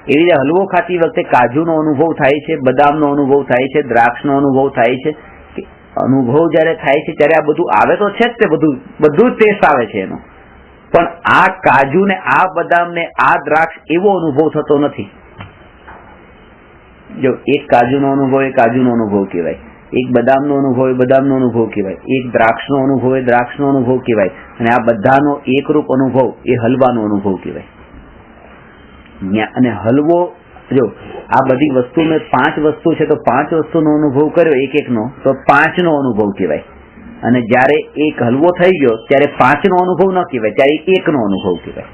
એવી રીતે હલવો ખાતી વખતે કાજુનો અનુભવ થાય છે, બદામનો અનુભવ થાય છે, દ્રાક્ષનો અનુભવ થાય છે. કે અનુભવ જયારે થાય છે ત્યારે આ બધું આવે તો છે જ, તે બધું ટેસ્ટ આવે છે એનો, પણ આ કાજુ ને આ બદામ ને આ દ્રાક્ષ એવો અનુભવ થતો નથી. જો એક કાજુનો અનુભવ એ કાજુનો અનુભવ કહેવાય, એક બદામનો અનુભવ એ બદામનો અનુભવ કહેવાય, એક દ્રાક્ષનો અનુભવ એ દ્રાક્ષનો અનુભવ કહેવાય, અને આ બધાનો એકરૂપ અનુભવ એ હલવાનો અનુભવ કહેવાય. અને હલવો, જો આ બધી વસ્તુને 5 વસ્તુ છે તો 5 વસ્તુનો અનુભવ કર્યો એક એકનો, તો 5નો અનુભવ કહેવાય. અને જ્યારે એક હલવો થઈ ગયો ત્યારે 5નો અનુભવ ન કહેવાય, ત્યારે 1નો અનુભવ કહેવાય.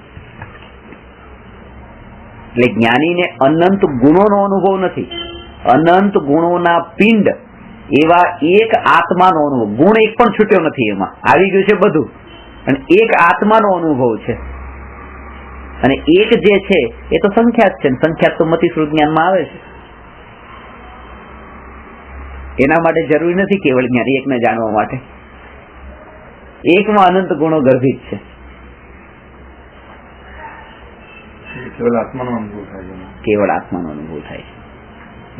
એટલે જ્ઞાનીને અનંત ગુણોનો અનુભવ નથી, અનંત ગુણોના પિંડ એવા એક આત્માનો અનુભવ. ગુણ એક પણ છૂટ્યો નથી, એમાં આવી ગયું છે બધું, અને એક આત્માનો અનુભવ છે. અને એક જે છે એ તો સંખ્યાત છે, સંખ્યાત તો મતિશ્રુત જ્ઞાનમાં આવે છે. એના માટે જરૂરી નથી કેવળ જ્ઞાન એકને જાણવા માટે. એકમાં અનંત ગુણો ગર્ભિત છે. કેવળ આત્માનો અનુભવ થાય છે. કેવળ આત્માનો અનુભવ થાય છે.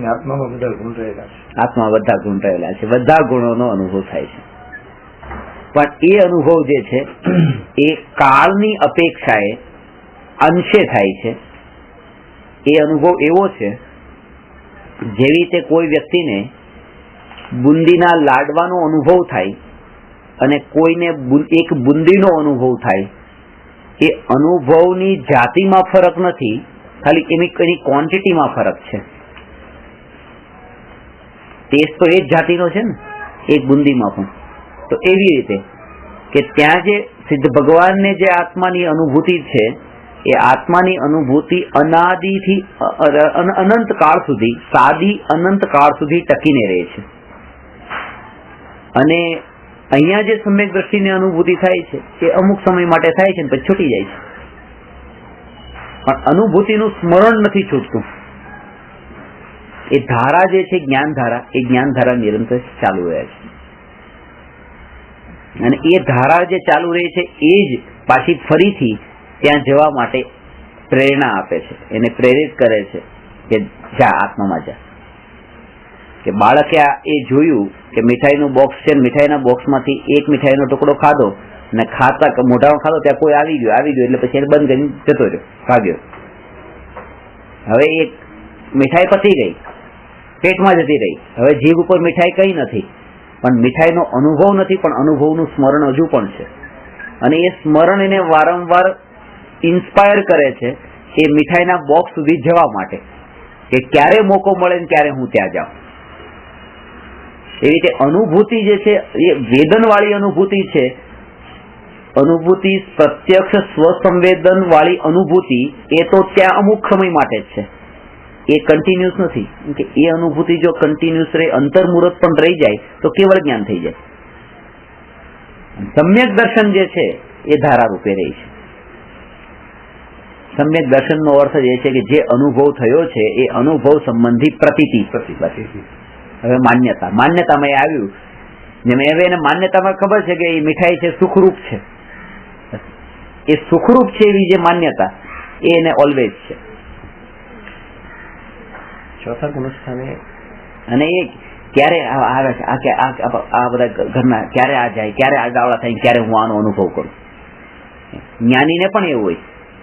આત્મામાં બધા ગુણ રહેલા છે. આત્મા બધા ગુણ રહેલા છે, બધા ગુણોનો અનુભવ થાય છે. પણ એ અનુભવ જે છે એ કાળની અપેક્ષાએ અંશે થાય છે. એ અનુભવ એવો છે જેવી રીતે કોઈ વ્યક્તિને બુંદીના લાડવાનો અનુભવ થાય અને કોઈને એક બુંદીનો અનુભવ થાય. એ અનુભવની જાતિમાં ફરક નથી, ખાલી એની ક્વોન્ટિટીમાં ફરક છે. ટેસ્ટ તો એ જ જાતિનો છે ને, એક બુંદીમાં પણ. તો એવી રીતે કે ત્યાં જે સિદ્ધ ભગવાનને જે આત્માની અનુભૂતિ છે, એ આત્માની અનુભૂતિ અનાદિથી અનંત કાળ સુધી, સાદી અનંત કાળ સુધી ટકીને રહે છે. અને અહીંયા જે સમ્યક દ્રષ્ટિની અનુભૂતિ થાય છે એ અમુક સમય માટે થાય છે ને પછી છૂટી જાય છે. પણ અનુભૂતિનું સ્મરણ નથી છૂટતું. એ ધારા જે છે જ્ઞાન ધારા, એ જ્ઞાન ધારા નિરંતર ચાલુ રહે છે. અને એ ધારા જે ચાલુ રહે છે એ જ પાછી ફરીથી ત્યાં જવા માટે પ્રેરણા આપે છે, એને પ્રેરિત કરે છે કે જા આત્મામાં જા. કે બાળકે એ જોયું કે મીઠાઈનું બોક્સ છે, મીઠાઈના બોક્સમાંથી એક મીઠાઈનો ટુકડો ખાધો અને ખાતા મોઢામાં ખાધો ત્યાં કોઈ આવી ગયું એટલે પછી એને બંધ કરીને જતો રહ્યો, ભાગ્યો. હવે એક મીઠાઈ પતી ગઈ, પેટમાં જતી રહી. હવે જીભ ઉપર મીઠાઈ કઈ નથી, પણ મીઠાઈનો અનુભવ નથી, પણ અનુભવનું સ્મરણ હજુ પણ છે. અને એ સ્મરણ એને વારંવાર ઇન્સ્પાયર કરે છે એ મીઠાઈના બોક્સ સુધી જવા માટે, કે ક્યારે મોકો મળે ને ક્યારે હું ત્યાં જાઉં. એવી રીતે અનુભૂતિ જે છે એ વેદન વાળી અનુભૂતિ છે. અનુભૂતિ પ્રત્યક્ષ સ્વસંવેદન વાળી અનુભૂતિ એ તો ત્યાં અમુક સમય માટે જ છે, એ કન્ટિન્યુઅસ નથી. કે એ અનુભૂતિ જો કન્ટિન્યુઅસ રહે, અંતર્મુહૂર્ત પણ રહી જાય તો કેવળ જ્ઞાન થઈ જાય. સમ્યક દર્શન જે છે એ ધારા રૂપે રહી છે. સમ્યક દર્શનનો અર્થ એ છે કે જે અનુભવ થયો છે એ અનુભવ સંબંધી પ્રતીતિ. હવે માન્યતામાં એ આવ્યું, જેમ હવે એને માન્યતામાં ખબર છે કે એ મીઠાઈ છે સુખરૂપ છે, એ સુખરૂપ છે એવી જે માન્યતા એ એને ઓલવેઝ છે. ચોથા ગુણસ્થાને અને એ ક્યારે આવે છે, આ બધા ઘરના ક્યારે આ જાય, ક્યારે આડાવડા થાય, ક્યારે હું આનો અનુભવ કરું. જ્ઞાનીને પણ એવું હોય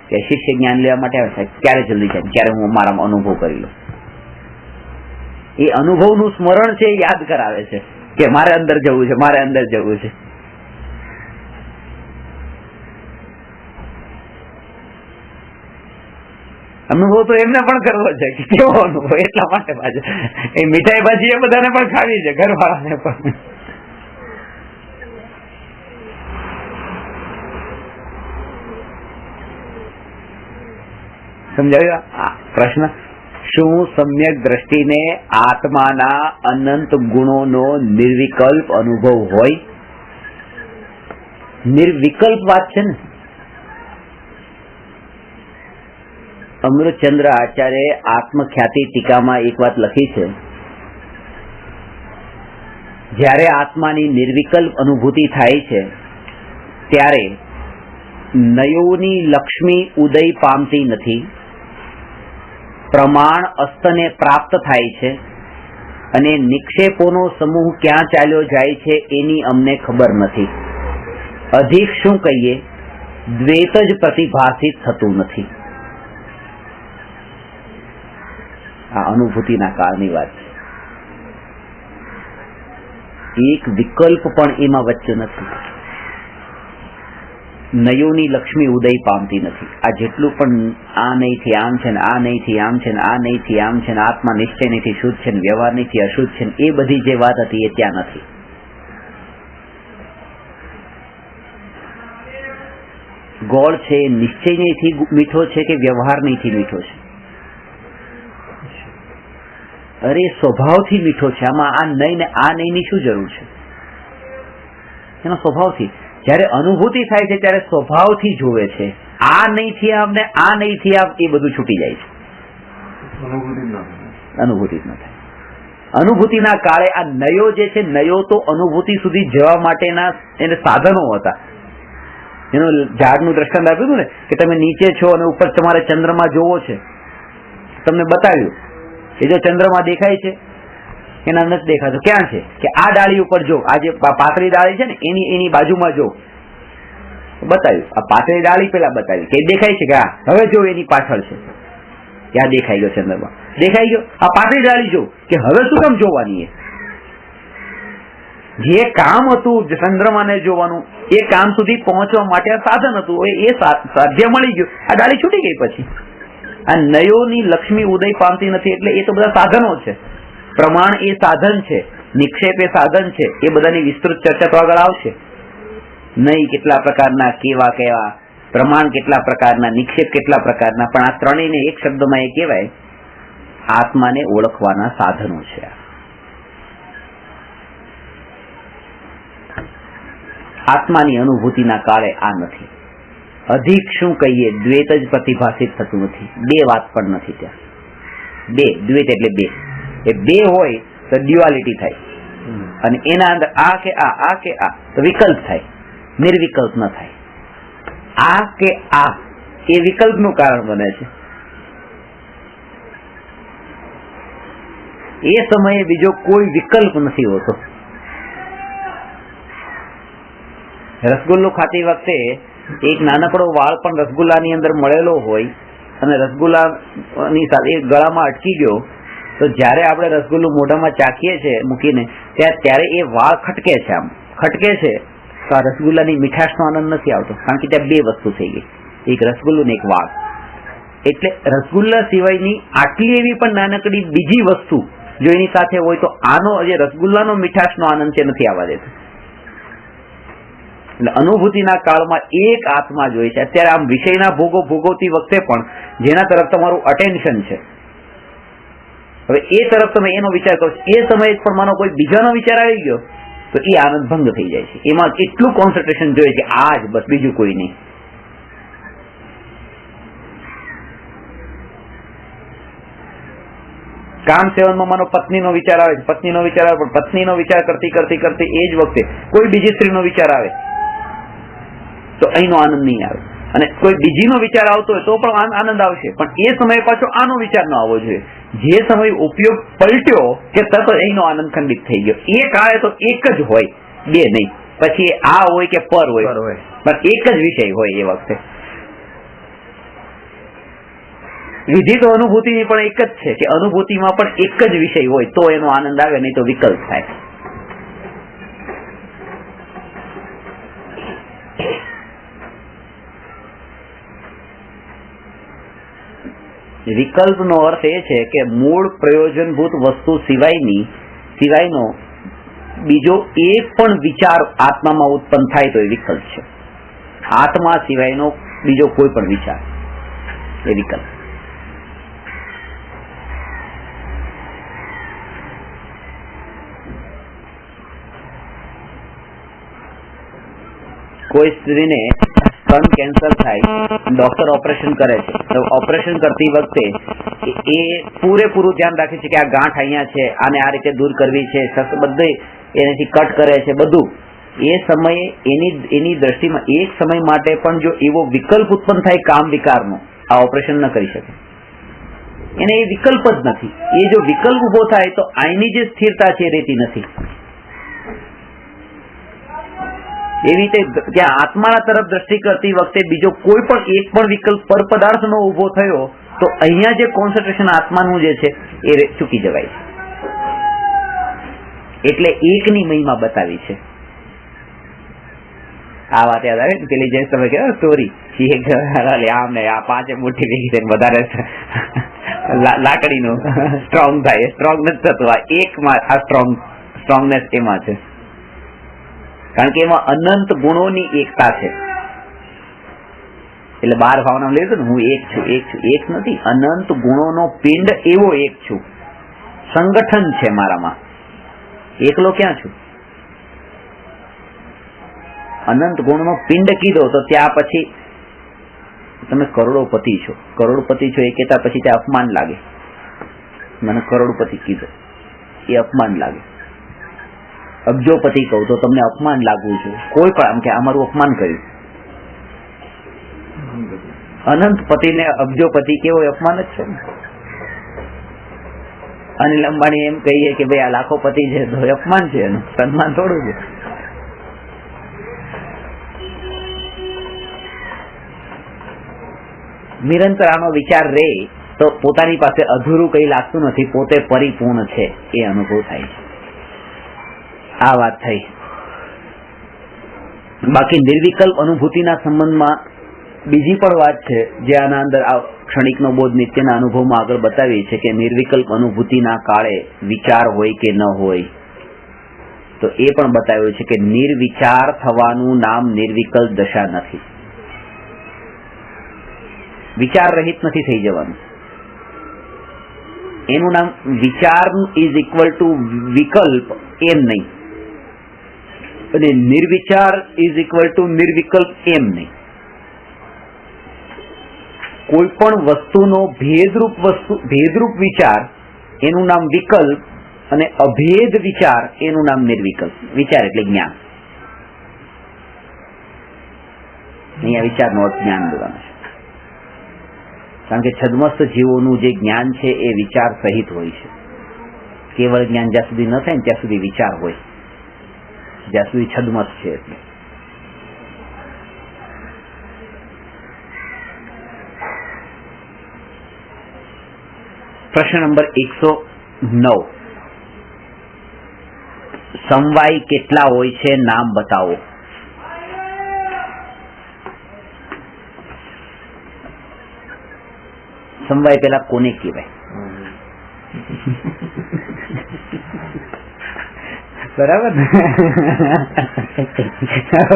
કે શિષ્ય જ્ઞાન લેવા માટે આવે છે, ક્યારે જલ્દી જાય, ક્યારે હું મારામાં અનુભવ કરી લઉં. એ અનુભવનું સ્મરણ છે, યાદ કરાવે છે કે મારે અંદર જવું છે, મારે અંદર જવું છે. અનુભવ તો એમને પણ કરવો છે કે કેવો અનુભવ, એટલા માટે પાછું એ મીઠાઈ ભાજી એ બધાને પણ ખાવી છે, ઘરવાળાને પણ. સમજાવ્યું આ પ્રશ્ન? શું સમ્યક દ્રષ્ટિને આત્માના અનંત ગુણોનો નિર્વિકલ્પ અનુભવ હોય? નિર્વિકલ્પ વાત છે ને. અમૃતચંદ્ર આચાર્ય આત્મખ્યાતિ ટીકામાં એક વાત લખી છે, જ્યારે આત્માની નિર્વિકલ્પ અનુભૂતિ થાય છે ત્યારે નયોની લક્ષ્મી ઉદય પામતી નથી, પ્રમાણ અસ્તને પ્રાપ્ત થાય છે અને નિક્ષેપોનો સમૂહ ક્યાં ચાલ્યો જાય છે એની અમને ખબર નથી. અધિક શું કહીએ, દ્વૈત જ પ્રતિભાસિત થતું નથી. આ અનુભૂતિના કાળની વાત છે. એક વિકલ્પ પણ એમાં વચ્ચે નથી. નયોની લક્ષ્મી ઉદય પામતી નથી. આ જેટલું પણ આ નહીંથી આમ છે ને આ નહીંથી આમ છે ને આ નહીંથી આમ છે ને આત્મા નિશ્ચય નહીંથી શુદ્ધ છે ને વ્યવહાર નહીંથી અશુદ્ધ છે ને એ બધી જે વાત હતી એ ત્યાં નથી. ગોળ છે નિશ્ચય નહીંથી મીઠો છે કે વ્યવહાર નહીંથી મીઠો છે? અરે સ્વભાવથી મીઠો છે. આમાં આ નહીં ને આ નહીં ની શું જરૂર છે? એનો સ્વભાવથી. જયારે અનુભૂતિ થાય છે ત્યારે સ્વભાવથી જોવે છે. આ નહીંથી આમ ને આ નહીંથી આમ એ બધું છૂટી જાય છે. અનુભૂતિ જ ન થાય. અનુભૂતિના કાળે આ નયો જે છે, નયો તો અનુભૂતિ સુધી જવા માટેના એને સાધનો હતા. એનું ઝાડનું દ્રષ્ટાંત આપ્યું હતું ને કે તમે નીચે છો અને ઉપર તમારે ચંદ્રમા જોવો છે, તમને બતાવ્યું એ જો ચંદ્રમા દેખાય છે એના નથી દેખાતો, ક્યાં છે કે આ ડાળી ઉપર જો, આ જે પાતળી ડાળી છે ને એની બાજુમાં જો, બતાવ્યું. આ પાતળી ડાળી પેલા બતાવી કે દેખાય છે કે હા, હવે જો એની પાછળ છે, ત્યાં દેખાઈ ગયો ચંદ્રમા, દેખાઈ ગયો. આ પાતળી ડાળી જો કે હવે શું કામ જોવાની? જે કામ હતું ચંદ્રમાને જોવાનું એ કામ સુધી પહોંચવા માટે આ સાધન હતું, એ સાધ્ય મળી ગયું, આ ડાળી છૂટી ગઈ. પછી આ નયોની લક્ષ્મી ઉદય પામતી નથી એટલે એ તો બધા સાધનો છે. પ્રમાણ એ સાધન છે, નિક્ષેપ એ સાધન છે. એ બધાની વિસ્તૃત ચર્ચા તો આગળ આવશે. નહીં કેટલા પ્રકારના, કેવા કેવા, પ્રમાણ કેટલા પ્રકારના, નિક્ષેપ કેટલા પ્રકારના, પણ આ ત્રણેયને એક શબ્દમાં એ કહેવાય આત્માને ઓળખવાના સાધનો છે. આત્માની અનુભૂતિના કાળે આ નથી. અધિક શું કહીએ, દ્વૈત જ પ્રતિભાસિત થતું નથી. બે વાત પણ નથી ત્યાં. બે દ્વૈત એટલે બે. એ બે હોય તો ડ્યુઆલિટી થાય અને એના અંદર આ કે આ કે આ તો વિકલ્પ થાય, નિર્વિકલ્પ ન થાય. આ કે આ એ વિકલ્પનું કારણ બને છે. એ સમયે બીજો કોઈ વિકલ્પ નથી હોતો. રસગુલ્લો ખાતી વખતે એક નાનકડો વાળ પણ રસગુલ્લાની અંદર મળેલો હોય અને રસગુલ્લાની સાથે ગળામાં અટકી ગયો તો જ્યારે આપણે રસગુલ્લું મોઢામાં ચાખીએ છીએ મૂકીને ત્યારે એ વાળ ખટકે છે, આમ ખટકે છે તો આ રસગુલ્લાની મીઠાશનો આનંદ નથી આવતો, કારણ કે ત્યાં બે વસ્તુ થઈ ગઈ, એક રસગુલ્લું ને એક વાળ. એટલે રસગુલ્લા સિવાયની આટલી એવી પણ નાનકડી બીજી વસ્તુ જો એની સાથે હોય તો આનો જે રસગુલ્લાનો મીઠાશનો આનંદ છે નથી આવવા દેતો. એટલે અનુભૂતિના કાળમાં એક આત્મા જ હોય છે. અત્યારે આમ વિષયના ભોગો ભોગવતી વખતે પણ જેના તરફ તમારું અટેન્શન છે, હવે એ તરફ તમે એનો વિચાર કરો, એ સમયે પણ માનો કોઈ બીજાનો વિચાર આવી ગયો તો એ આનંદ ભંગ થઈ જાય છે. એમાં એટલું કોન્સન્ટ્રેશન જોઈએ કે આ જ બસ, બીજું કોઈ નહીં. કામ સેવનમાં માનો પત્નીનો વિચાર આવે છે, પત્નીનો વિચાર આવે પણ પત્નીનો વિચાર કરતી કરતી કરતી એ જ વખતે કોઈ બીજી સ્ત્રીનો વિચાર આવે તો અહીંનો આનંદ નહીં આવે, અને કોઈ બીજીનો વિચાર આવતો હોય તો પણ આનંદ આવશે, પણ એ સમયે પાછો આનો વિચાર ન આવવો જોઈએ. જે સમય ઉપયોગ પલટ્યો કે તરત અહીંનો આનંદ ખંડિત થઈ ગયો. એ કાળે તો એક જ હોય, બે નહીં. પછી આ હોય કે પર હોય પણ એક જ વિષય હોય એ વખતે. વિધિ તો અનુભૂતિની પણ એક જ છે કે અનુભૂતિમાં પણ એક જ વિષય હોય તો એનો આનંદ આવે, નહીં તો વિકલ્પ થાય. વિકલ્પનો અર્થ એ છે કે મૂળ પ્રયોજનભૂત વસ્તુ સિવાયનો બીજો એક પણ વિચાર આત્મામાં ઉત્પન્ન થાય તો એ વિકલ્પ છે. આત્મા સિવાયનો બીજો કોઈ પણ વિચાર એ વિકલ્પ. કોઈ સ્ત્રીને સ્તન કેન્સર થાય, ડોક્ટર ઓપરેશન કરે છે, તો ઓપરેશન કરતી વખતે એ પૂરેપૂરું ધ્યાન રાખે છે કે આ ગાંઠ અહીંયા છે, આને આ રીતે દૂર કરવી છે, બધે એનાથી કટ કરે છે બધું. એ સમયે એની દ્રષ્ટિમાં એક સમય માટે પણ જો એવો વિકલ્પ ઉત્પન્ન થાય કામ વિકારનો, આ ઓપરેશન ન કરી શકે. એને એ વિકલ્પ જ નથી. એ જો વિકલ્પ ઉભો થાય તો આની જે સ્થિરતા છે એ રહેતી નથી. એવી રીતે ત્યાં આત્માના તરફ દ્રષ્ટિ કરતી વખતે બીજો કોઈ પણ એક પણ વિકલ્પ પર પદાર્થનો ઉભો થયો તો અહીંયા જે કોન્સન્ટ્રેશન આત્માનું જે છે એ ચૂકી જવાય છે. એટલે એકની મહિમા બતાવી છે. આ વાત યાદ આવે ને પેલી જે તમે કહો સ્ટોરી, આમ ને આ પાંચે મોટી ભેગી થઈને વધારે લાકડીનું સ્ટ્રોંગ થાય, સ્ટ્રોંગ નથી થતું. આ એકમાં આ સ્ટ્રોંગનેસ એમાં છે, કારણ કે એમાં અનંત ગુણોની એકતા છે. એટલે 12 ભાવના લઈ ને હું એક છું, એક નથી, અનંત ગુણોનો પિંડ એવો એક છું. સંગઠન છે મારામાં, એકલો ક્યાં છું? અનંત ગુણનો પિંડ કીધો તો ત્યાં પછી તમે કરોડોપતિ છો એ કહેતા પછી ત્યાં અપમાન લાગે. મને કરોડપતિ કીધો એ અપમાન લાગે. અબજોપતિ કહું તો તમને અપમાન લાગવું છે. કોઈ પણ આમ કે અમારું અપમાન કર્યું. અનંત પતિને અબજોપતિ કેવો અપમાન જ છે ને. અનિલ અંબાણી એમ કહીએ કે ભાઈ આ લાખોપતિ છે તો અપમાન છે, એનું સન્માન થોડું છે. નિરંતર આનો વિચાર રે તો પોતાની પાસે અધૂરું કઈ લાગતું નથી, પોતે પરિપૂર્ણ છે એ અનુભવ થાય છે. આ વાત થઈ. બાકી નિર્વિકલ્પ અનુભૂતિના સંબંધમાં બીજી પણ વાત છે જે આના અંદર આ ક્ષણિકનો બોધ નિત્યના અનુભવમાં આગળ બતાવી છે કે નિર્વિકલ્પ અનુભૂતિના કાળે વિચાર હોય કે ન હોય, તો એ પણ બતાવ્યું છે કે નિર્વિચાર થવાનું નામ નિર્વિકલ્પ દશા નથી. વિચાર રહિત નથી થઈ જવાનું. એનું નામ વિચાર ઇઝ ઇક્વલ ટુ વિકલ્પ એમ નહીં, અને નિર્વિચાર ઇઝ ઇક્વલ ટુ નિર્વિકલ્પ એમ નહીં. કોઈ પણ વસ્તુનો ભેદરૂપ વિચાર એનું નામ વિકલ્પ, અને અભેદ વિચાર એનું નામ નિર્વિકલ્પ. વિચાર એટલે જ્ઞાન. અહીંયા વિચારનો અર્થ જ્ઞાન લેવાનો છે, કારણ કે છદ્મસ્ત જીવોનું જે જ્ઞાન છે એ વિચાર સહિત હોય છે. કેવળ જ્ઞાન જ્યાં સુધી ન થાય ને ત્યાં સુધી વિચાર હોય, જ્યાં સુધી છદ્મસ્ત છે. એટલે પ્રશ્ન નંબર 109, સમવાય કેટલા હોય છે નામ બતાવો. સમવાય પેલા કોને કહેવાય? બરાબર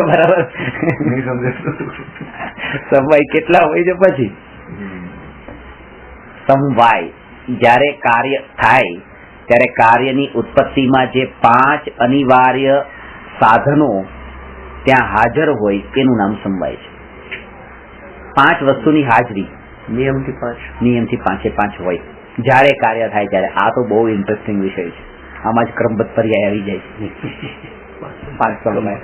બરાબર. સમવાય કેટલા હોય છે? પછી સમવાય જ્યારે કાર્ય થાય ત્યારે કાર્યની ઉત્પત્તિમાં જે 5 અનિવાર્ય સાધનો ત્યાં હાજર હોય એનું નામ સમવાય છે. 5 વસ્તુની હાજરી નિયમથી 5 હોય જ્યારે કાર્ય થાય ત્યારે. આ તો બહુ ઇન્ટરેસ્ટિંગ વિષય છે. આમાં જ ક્રમબદ્ધ પર્યાય આવી જાય છે. 5 સમવાય.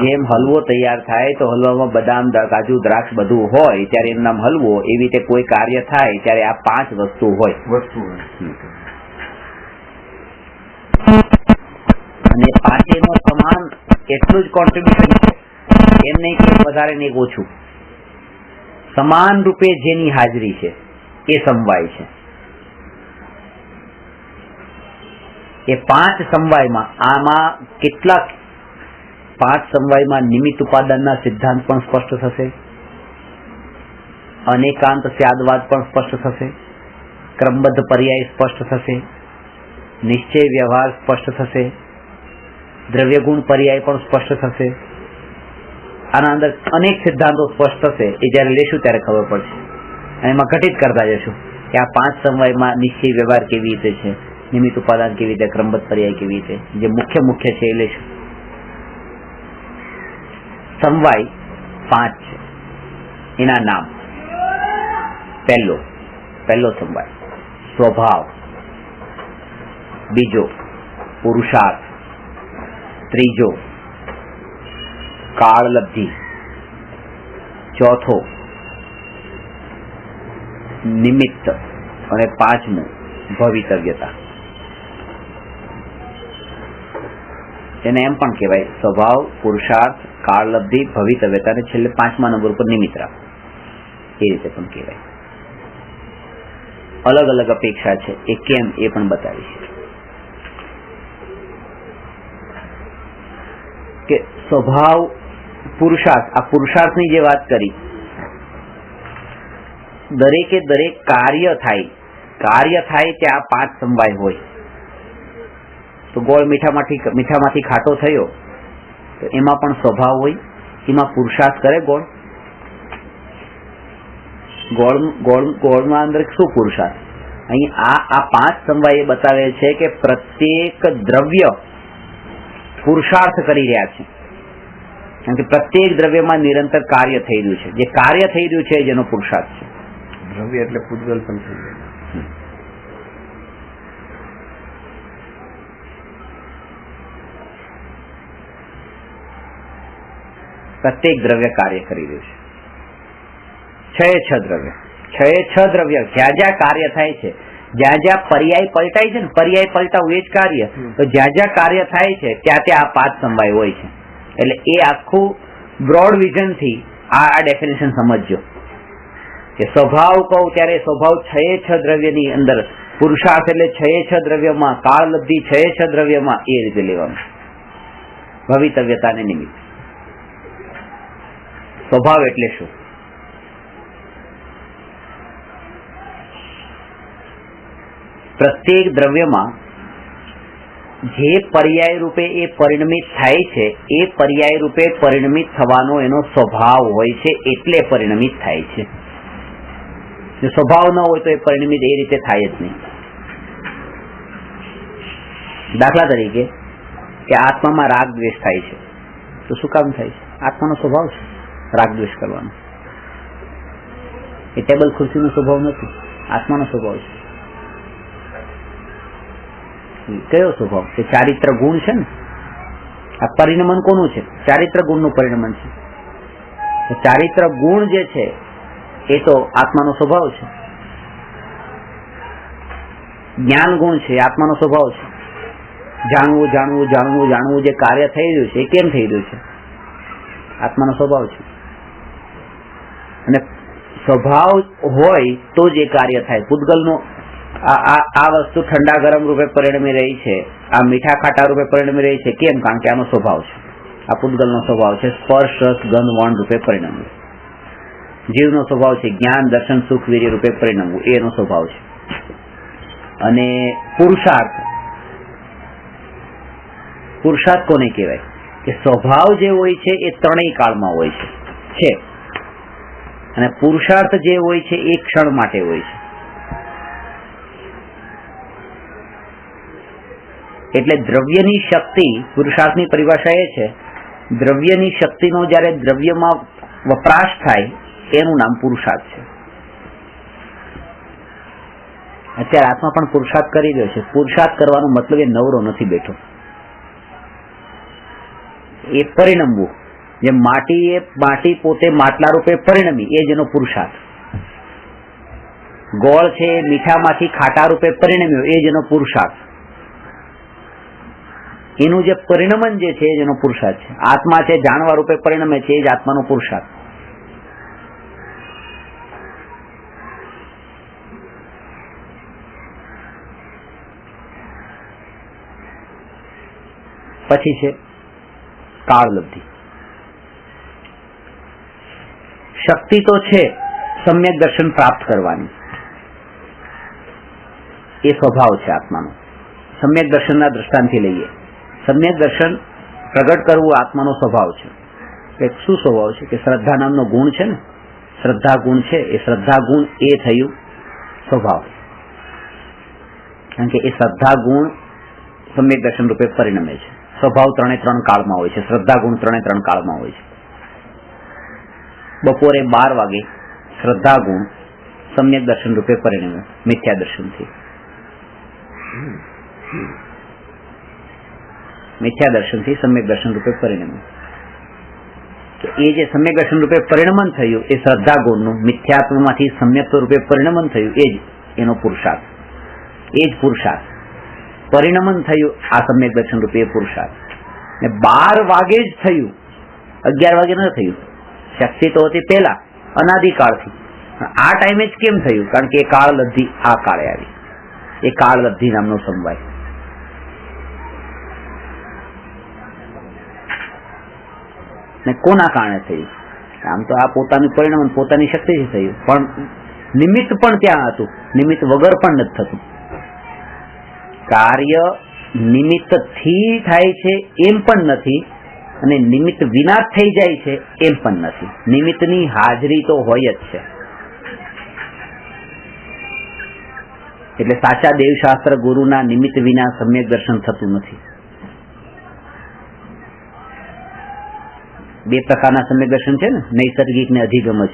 જેમ હલવો તૈયાર થાય તો હલવામાં બદામ, કાજુ, દ્રાક્ષ બધું હોય ત્યારે એનું નામ હલવો. એવી રીતે કોઈ કાર્ય થાય ત્યારે આ 5 વસ્તુ હોય. અને 5 નો સમાન એટલું જ કોન્ટ્રીબ્યુશન છે, એમ નહીં કે વધારે ને ઓછું. સમાન રૂપે જેની હાજરી છે એ સમવાય છે. એ 5 સમવાયમાં આમાં કેટલાક 5 સમવાયમાં નિમિત્ત ઉપાદાનના સિદ્ધાંત પણ સ્પષ્ટ થશે, અનેકાંત સ્યાદવાદ પણ સ્પષ્ટ થશે, ક્રમબદ્ધ પર્યાય સ્પષ્ટ થશે, નિશ્ચય વ્યવહાર સ્પષ્ટ થશે, દ્રવ્યગુણ પર્યાય પણ સ્પષ્ટ થશે. આના અંદર અનેક સિદ્ધાંતો સ્પષ્ટ થશે. એ જયારે લેશું ત્યારે ખબર પડશે. અને એમાં ઘટિત કરતા જશું કે આ 5 સમવાયમાં નિશ્ચય વ્યવહાર કેવી રીતે છે, નિમિત્ત ઉપાદાન કેવી રીતે, ક્રમબદ્ધ પર્યાય કેવી રીતે, જે મુખ્ય છે એ લેશું. સમવાય 5 છે. એના નામ: પહેલો સમવાય સ્વભાવ, બીજો પુરુષાર્થ, ત્રીજો કાળલબ્ધિ, ચોથો નિમિત્ત અને પાંચમું ભવિતવ્યતા. એને એમ પણ કહેવાય સ્વભાવ, પુરુષાર્થ, કાળલબ્ધિ, ભવિતવ્યતા અને છેલ્લે 5મા નંબર ઉપર નિમિત્ત રાખ. એ રીતે પણ કહેવાય. અલગ અલગ અપેક્ષા છે એ કેમ એ પણ બતાવીશ કે સ્વભાવ, પુરુષાર્થ, આ પુરુષાર્થની જે વાત કરી, દરેકે દરેક કાર્ય થાય ત્યાં 5 સમવાય હોય. તો ગોળ મીઠામાંથી ખાટો થયો તો એમાં પણ સ્વભાવ હોય, એમાં પુરુષાર્થ કરે ગોળમાં અંદર શું પુરુષાર્થ? અહીં આ 5 સમવાય એ બતાવે છે કે પ્રત્યેક દ્રવ્ય પુરુષાર્થ કરી રહ્યા છે. કારણ કે પ્રત્યેક દ્રવ્યમાં નિરંતર કાર્ય થઈ રહ્યું છે. જે કાર્ય થઈ રહ્યું છે જેનો પુરુષાર્થ છે. દ્રવ્ય એટલે પૂતગલ પણ થઈ જાય. પ્રત્યેક દ્રવ્ય કાર્ય કરી રહ્યું છે. 6 દ્રવ્ય જ્યાં જ્યાં કાર્ય થાય છે, જ્યાં પર્યાય પલટાય છે ને, પર્યાય પલટાવું એ જ કાર્ય, તો જ્યાં કાર્ય થાય છે ત્યાં આ 5 સમવાય હોય છે. એટલે એ આખું બ્રોડ વિઝન થી આ ડેફિનેશન સમજજો કે સ્વભાવ કહું ત્યારે સ્વભાવ 6 દ્રવ્યની અંદર, પુરુષાર્થ એટલે 6 દ્રવ્યમાં, કાળલબ્ધિ 6 દ્રવ્યમાં, એ રીતે લેવાનું. ભવિતવ્યતા ને નિમિત્ત. સ્વભાવ એટલે શું? પ્રત્યેક દ્રવ્યમાં જે પર્યાય રૂપે એ પરિણમિત થાય છે એ પર્યાય રૂપે પરિણમિત થવાનો એનો સ્વભાવ હોય છે, એટલે પરિણમિત થાય છે. જો સ્વભાવ ન હોય તો એ પરિણમિત એ રીતે થાય જ નહીં. દાખલા તરીકે કે આત્મામાં રાગ દ્વેષ થાય છે, તો શું કામ થાય છે? આત્માનો સ્વભાવ છે રાગ દ્વેષ કરવાનો. એ ટેબલ ખુરશીનો સ્વભાવ નથી, આત્માનો સ્વભાવ છે. કયો સ્વભાવ? કે ચારિત્ર ગુણ છે ને. આ પરિણમન કોનું છે? ચારિત્ર ગુણનું પરિણમન છે. ચારિત્ર ગુણ જે છે એ તો આત્માનો સ્વભાવ છે. જ્ઞાન ગુણ છે, આત્માનો સ્વભાવ છે. જાણવું જે કાર્ય થઈ રહ્યું છે એ કેમ થઈ રહ્યું છે? આત્માનો સ્વભાવ છે. અને સ્વભાવ હોય તો જ એ કાર્ય થાય. પૂતગલનો આ વસ્તુ ઠંડા ગરમ રૂપે પરિણમી રહી છે, આ મીઠા ખાટા રૂપે પરિણમી રહી છે. કેમ? કારણ કે આનો સ્વભાવ છે. આ પૂતગલનો સ્વભાવ છે સ્પર્શ, રસ, ગંધ, વર્ણ રૂપે પરિણમવું. જીવનો સ્વભાવ છે જ્ઞાન, દર્શન, સુખ, વીર્ય રૂપે પરિણમવું. એનો સ્વભાવ છે. અને પુરુષાર્થ કોને કહેવાય? કે સ્વભાવ જે હોય છે એ ત્રણેય કાળમાં હોય છે, અને પુરુષાર્થ જે હોય છે એ ક્ષણ માટે હોય છે. એટલે દ્રવ્યની શક્તિ, પુરુષાર્થની પરિભાષા એ છે, દ્રવ્યની શક્તિનો જ્યારે દ્રવ્યમાં વપરાશ થાય એનું નામ પુરુષાર્થ છે. અત્યારે આત્મા પણ પુરુષાર્થ કરી રહ્યો છે. પુરુષાર્થ કરવાનો મતલબ એ નવરો નથી બેઠો, એ પરિણમવું. જે માટી પોતે માટલા રૂપે પરિણમી, એ જેનો પુરુષાર્થ. ગોળ છે મીઠામાંથી ખાટા રૂપે પરિણમ્યો, એ જેનો પુરુષાર્થ. એનું જે પરિણમન જે છે જેનો પુરુષાર્થ છે. આત્મા છે જાણવા રૂપે પરિણમે છે, એ જ આત્માનો પુરુષાર્થ. પછી છે કાળલબ્ધિ. શક્તિ તો છે સમ્યક દર્શન પ્રાપ્ત કરવાની, એ સ્વભાવ છે આત્માનો. સમ્યક દર્શનના દ્રષ્ટાંતથી લઈએ. સમ્યક દર્શન પ્રગટ કરવું આત્માનો સ્વભાવ છે. શું સ્વભાવ છે કે શ્રદ્ધા નામનો ગુણ છે ને, શ્રદ્ધા ગુણ છે, એ શ્રદ્ધા ગુણ એ થયું સ્વભાવ. કારણ કે એ શ્રદ્ધા ગુણ સમ્યક દર્શન રૂપે પરિણમે છે. સ્વભાવ 3 કાળમાં હોય છે, શ્રદ્ધા ગુણ 3 કાળમાં હોય છે. બપોરે 12 વાગે શ્રદ્ધા ગુણ સમ્યક દર્શન રૂપે પરિણમે મિથ્યા દર્શનથી. મિથ્યા દર્શનથી સમ્યક દર્શન રૂપે પરિણમે. એ જે સમ્યક દર્શન રૂપે પરિણમન થયું એ શ્રદ્ધા ગુણનું મિથ્યાત્વમાંથી સમ્યક રૂપે પરિણમન થયું, એ જ એનો પુરુષાર્થ. એ જ પુરુષાર્થ પરિણમન થયું આ સમ્યક દર્શન રૂપે એ પુરુષાર્થ. ને 12 વાગે જ થયું, 11 વાગે ન થયું. શક્તિ તો હતી પહેલા અનાદિકાળથી. આ ટાઈમે જ કેમ થયું? કારણ કે એ કાળલબ્ધિ આ કાળે આવી. એ કાળલબ્ધિ નામનો સમવાય. ને કોના કારણે થયું? આમ તો આ પોતાનું પરિણામ પોતાની શક્તિથી થયું, પણ નિમિત્ત પણ ત્યાં હતું. નિમિત્ત વગર પણ નથી થતું. કાર્ય નિમિત્તથી થાય છે એમ પણ નથી, અને નિમિત્ત વિના થઈ જાય છે એમ પણ નથી. નિમિત્તની હાજરી તો હોય જ છે. એટલે સાચા દેવશાસ્ત્ર ગુરુના નિમિત્ત વિના સમ્યક દર્શન થતું નથી. 2 પ્રકારના સમ્યક દર્શન છે ને, નૈસર્ગિક ને અધિગમજ.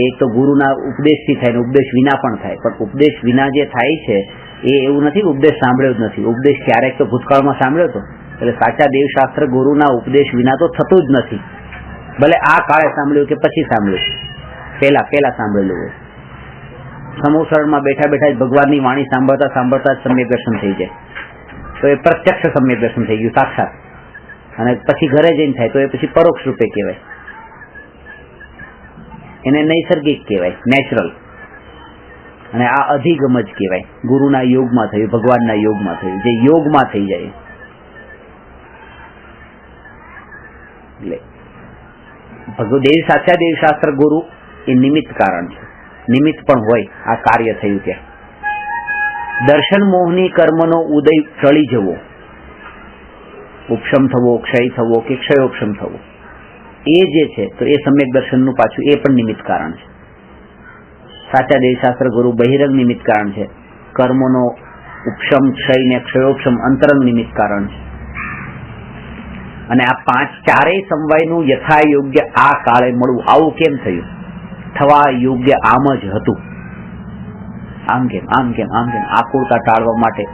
એક તો ગુરુના ઉપદેશથી થાય ને ઉપદેશ વિના પણ થાય. પણ ઉપદેશ વિના જે થાય છે એ એવું નથી ઉપદેશ સાંભળ્યો જ નથી. ઉપદેશ ક્યારેક તો ભૂતકાળમાં સાંભળ્યો હતો. એટલે સાચા દેવશાસ્ત્ર ગુરુના ઉપદેશ વિના તો થતું જ નથી. ભલે આ કાળે સાંભળ્યું કે પછી સાંભળ્યું, પહેલા સાંભળેલું હોય. સમોસરમાં બેઠા બેઠા જ ભગવાનની વાણી સાંભળતા સાંભળતા જ સમ્યક દર્શન થઈ જાય તો એ પ્રત્યક્ષ સમ્યક દર્શન થઈ ગયું, સાક્ષાત. અને પછી ઘરે જઈને થાય તો એ પછી પરોક્ષ રૂપે કહેવાય. એને નૈસર્ગિક કહેવાય, નેચરલ. અને આ અધિગમ જ કહેવાય. ગુરુના યોગમાં થયું, ભગવાનના યોગમાં થયું, જે યોગમાં થઈ જાય. એટલે સાચા દેવશાસ્ત્ર ગુરુ એ નિમિત્ત કારણ છે. નિમિત્ત પણ હોય આ કાર્ય થયું ત્યાં. દર્શન મોહની કર્મનો ઉદય ટળી જવો, ઉપશમ થવો, ક્ષય થવો કે ક્ષયોપશમ થવો, એ જે છે તો એ સમ્યક દર્શનનું પાછું એ પણ નિમિત્ત કારણ છે. સાચા દેવશાસ્ત્ર ગુરુ બહિરંગ નિમિત્ત કારણ છે. કર્મોનો ઉપશમ, ક્ષય ને ક્ષયોપશમ અંતરંગ નિમિત્ત કારણ છે. અને આ 4 સમવાયનું યથા યોગ્ય આ કાળે મળવું, આવું કેમ થયું? થવા યોગ્ય આમ જ હતું. આમ કેમ આકુળતા ટાળવા માટે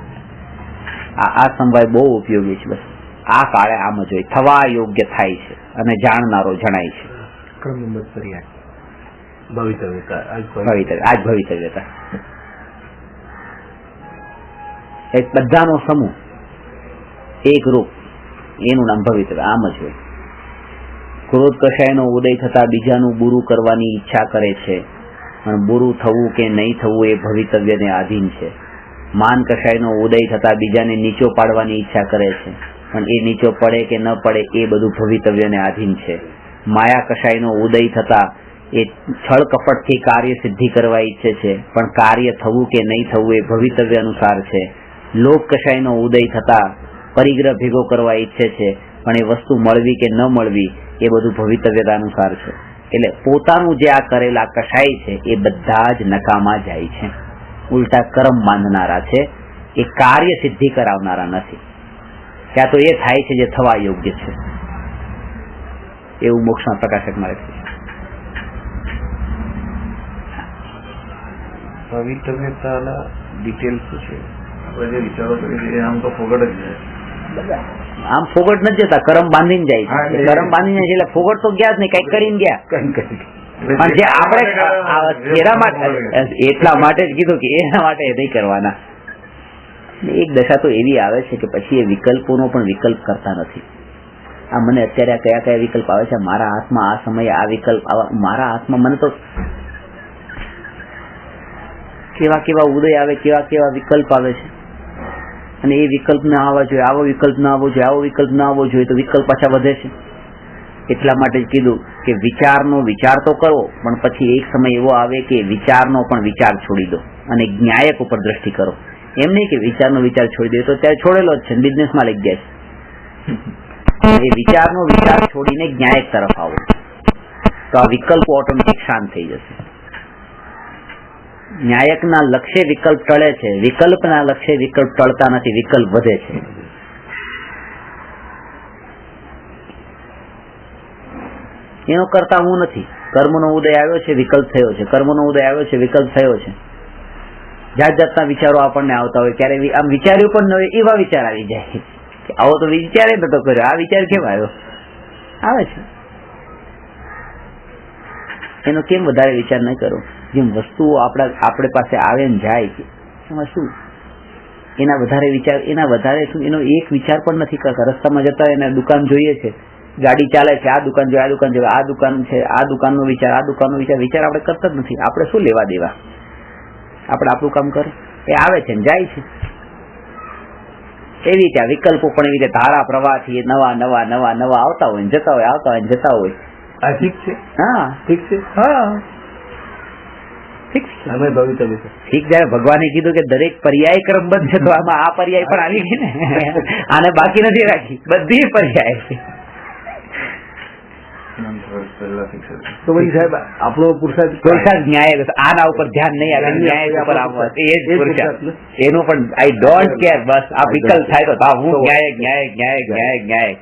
આ સમવાય બહુ ઉપયોગી છે. બસ આ કાળે આમ જ હોય, થવા યોગ્ય થાય છે અને જાણનારો જણાય છે. આજ ભવિતવ્યતા એક બધાનો સમૂહ, એક રૂપ, એનું નામ ભવિતવ્ય. આમ જ હોય. ક્રોધ કષાયનો ઉદય થતા બીજાનું બુરું કરવાની ઈચ્છા કરે છે, પણ બુરું થવું કે નહીં થવું એ ભવિતવ્યને આધીન છે. માન કષાયનો ઉદય થતા બીજાને નીચો પાડવાની ઈચ્છા કરે છે, પણ એ નીચો પડે કે ન પડે એ બધું ભવિતવ્યને આધીન છે. માયા કષાયનો ઉદય થતા એ છળ કપટથી કાર્ય સિદ્ધિ કરવા ઈચ્છે છે, પણ કાર્ય થવું કે નહીં થવું એ ભવિતવ્ય અનુસાર છે. લોક કષાયનો ઉદય થતા પરિગ્રહ ભેગો કરવા ઈચ્છે છે, પણ એ વસ્તુ મળવી કે ન મળવી એ બધું ભવિતવ્યતા અનુસાર છે. એટલે પોતાનું જે આ કરેલા કષાય છે એ બધા જ નકામા જાય છે. ઉલટા કર્મ બાંધનારા છે, એ કાર્ય સિદ્ધિ કરાવનારા નથી. ત્યાં તો એ થાય છે જે થવા યોગ્ય છે. એવું મોક્ષના પ્રકાશકમાં લખ્યું છે. ભવિતવ્યતાના ડિટેલ્સ શું છે? આપણે જે વિચારો કરીએ આમ તો ફોગટ જ છે. આમ ફોગટ નથી જતા, કરમ બાંધીને જાય છે. કરમ બાંધીને જાય એટલે ફોગટ તો ગયા જ નહીં, કઈક કરીને ગયા. પણ જે આપણે એના માટે એટલા માટે જ કીધું કે એના માટે નહીં કરવાના. એક દશા તો એવી આવે છે કે પછી એ વિકલ્પોનો પણ વિકલ્પ કરતા નથી. આ મને અત્યારે કયા કયા વિકલ્પ આવે છે, મારા હાથમાં આ સમયે આ વિકલ્પ, મારા હાથમાં મને તો કેવા કેવા ઉદય આવે, કેવા કેવા વિકલ્પ આવે છે. અને એ વિકલ્પ ના આવવા જોઈએ, આવો વિકલ્પ ના આવવો જોઈએ, આવો વિકલ્પ ના આવવો જોઈએ, તો વિકલ્પ પાછા વધે છે. એટલા માટે જ કીધું કે વિચારનો વિચાર તો કરવો, પણ પછી એક સમય એવો આવે કે વિચારનો પણ વિચાર છોડી દો અને ન્યાયક ઉપર દ્રષ્ટિ કરો. એમ નહીં કે વિચારનો વિચાર છોડી દે તો ત્યારે છોડેલો જ છે, બિઝનેસમાં લઈ ગયા છે. એ વિચારનો વિચાર છોડીને ન્યાયક તરફ આવો તો આ વિકલ્પો ઓટોમેટિક શાંત થઈ જશે. ન્યાયકના લક્ષ્ય વિકલ્પ ટળે છે, વિકલ્પના લક્ષ્ય વિકલ્પ ટળતા નથી, વિકલ્પ વધે છે. એનો કરતા હું નથી. કર્મનો ઉદય આવ્યો છે, વિકલ્પ થયો છે, કર્મનો ઉદય આવ્યો છે, વિકલ્પ થયો છે. જાત જાતના વિચારો આપણને આવતા હોય, ક્યારે આમ વિચાર્યું પણ ન હોય એવા વિચાર આવી જાય કે આવો તો વિચારે નતો કર્યો, આ વિચાર કેમ આવ્યો? આવે છે. એનો કેમ વધારે વિચાર ન કરો? જેમ વસ્તુઓ આપણે પાસે આવે ને જાય એમાં શું એના વધારે વિચાર, એના વધારે શું, એનો એક વિચાર પણ નથી કરતા. રસ્તામાં જતા એને દુકાન જોઈએ છે, ગાડી ચાલે છે, આ દુકાન જોઈએ, આ દુકાન જોઈએ, આ દુકાન છે, આ દુકાનનો વિચાર, આ દુકાનનો વિચાર આપણે કરતા જ નથી. આપણે શું લેવા દેવા? આપણે આપણું કામ કરે, એ આવે છે ને જાય છે. એવી રીતે આ વિકલ્પો પણ એવી રીતે ધારા પ્રવાહથી નવા નવા નવા નવા આવતા હોય, જતા હોય, આવતા હોય, જતા હોય. આ ઠીક છે. હા ઠીક છે. હા ઠીક છે. અમે ભવિષ્ય ઠીક. જયારે ભગવાને કીધું કે દરેક પર્યાય ક્રમબદ્ધ છે, તો આમાં આ પર્યાય પણ આવી ગઈ ને, આને બાકી નથી રાખી, બધી પર્યાય. તો પછી સાહેબ આપણો પુરુષાર્થ ન્યાય, આના ઉપર ધ્યાન નહીં આવે, ન્યાય ઉપર આવવા, એ જ પુરુષાર્થ. એનું પણ આઈ ડોન્ટ કેર, બસ આ વિકલ્પ થાય તો હું ન્યાય ન્યાય ન્યાય ન્યાય ન્યાય.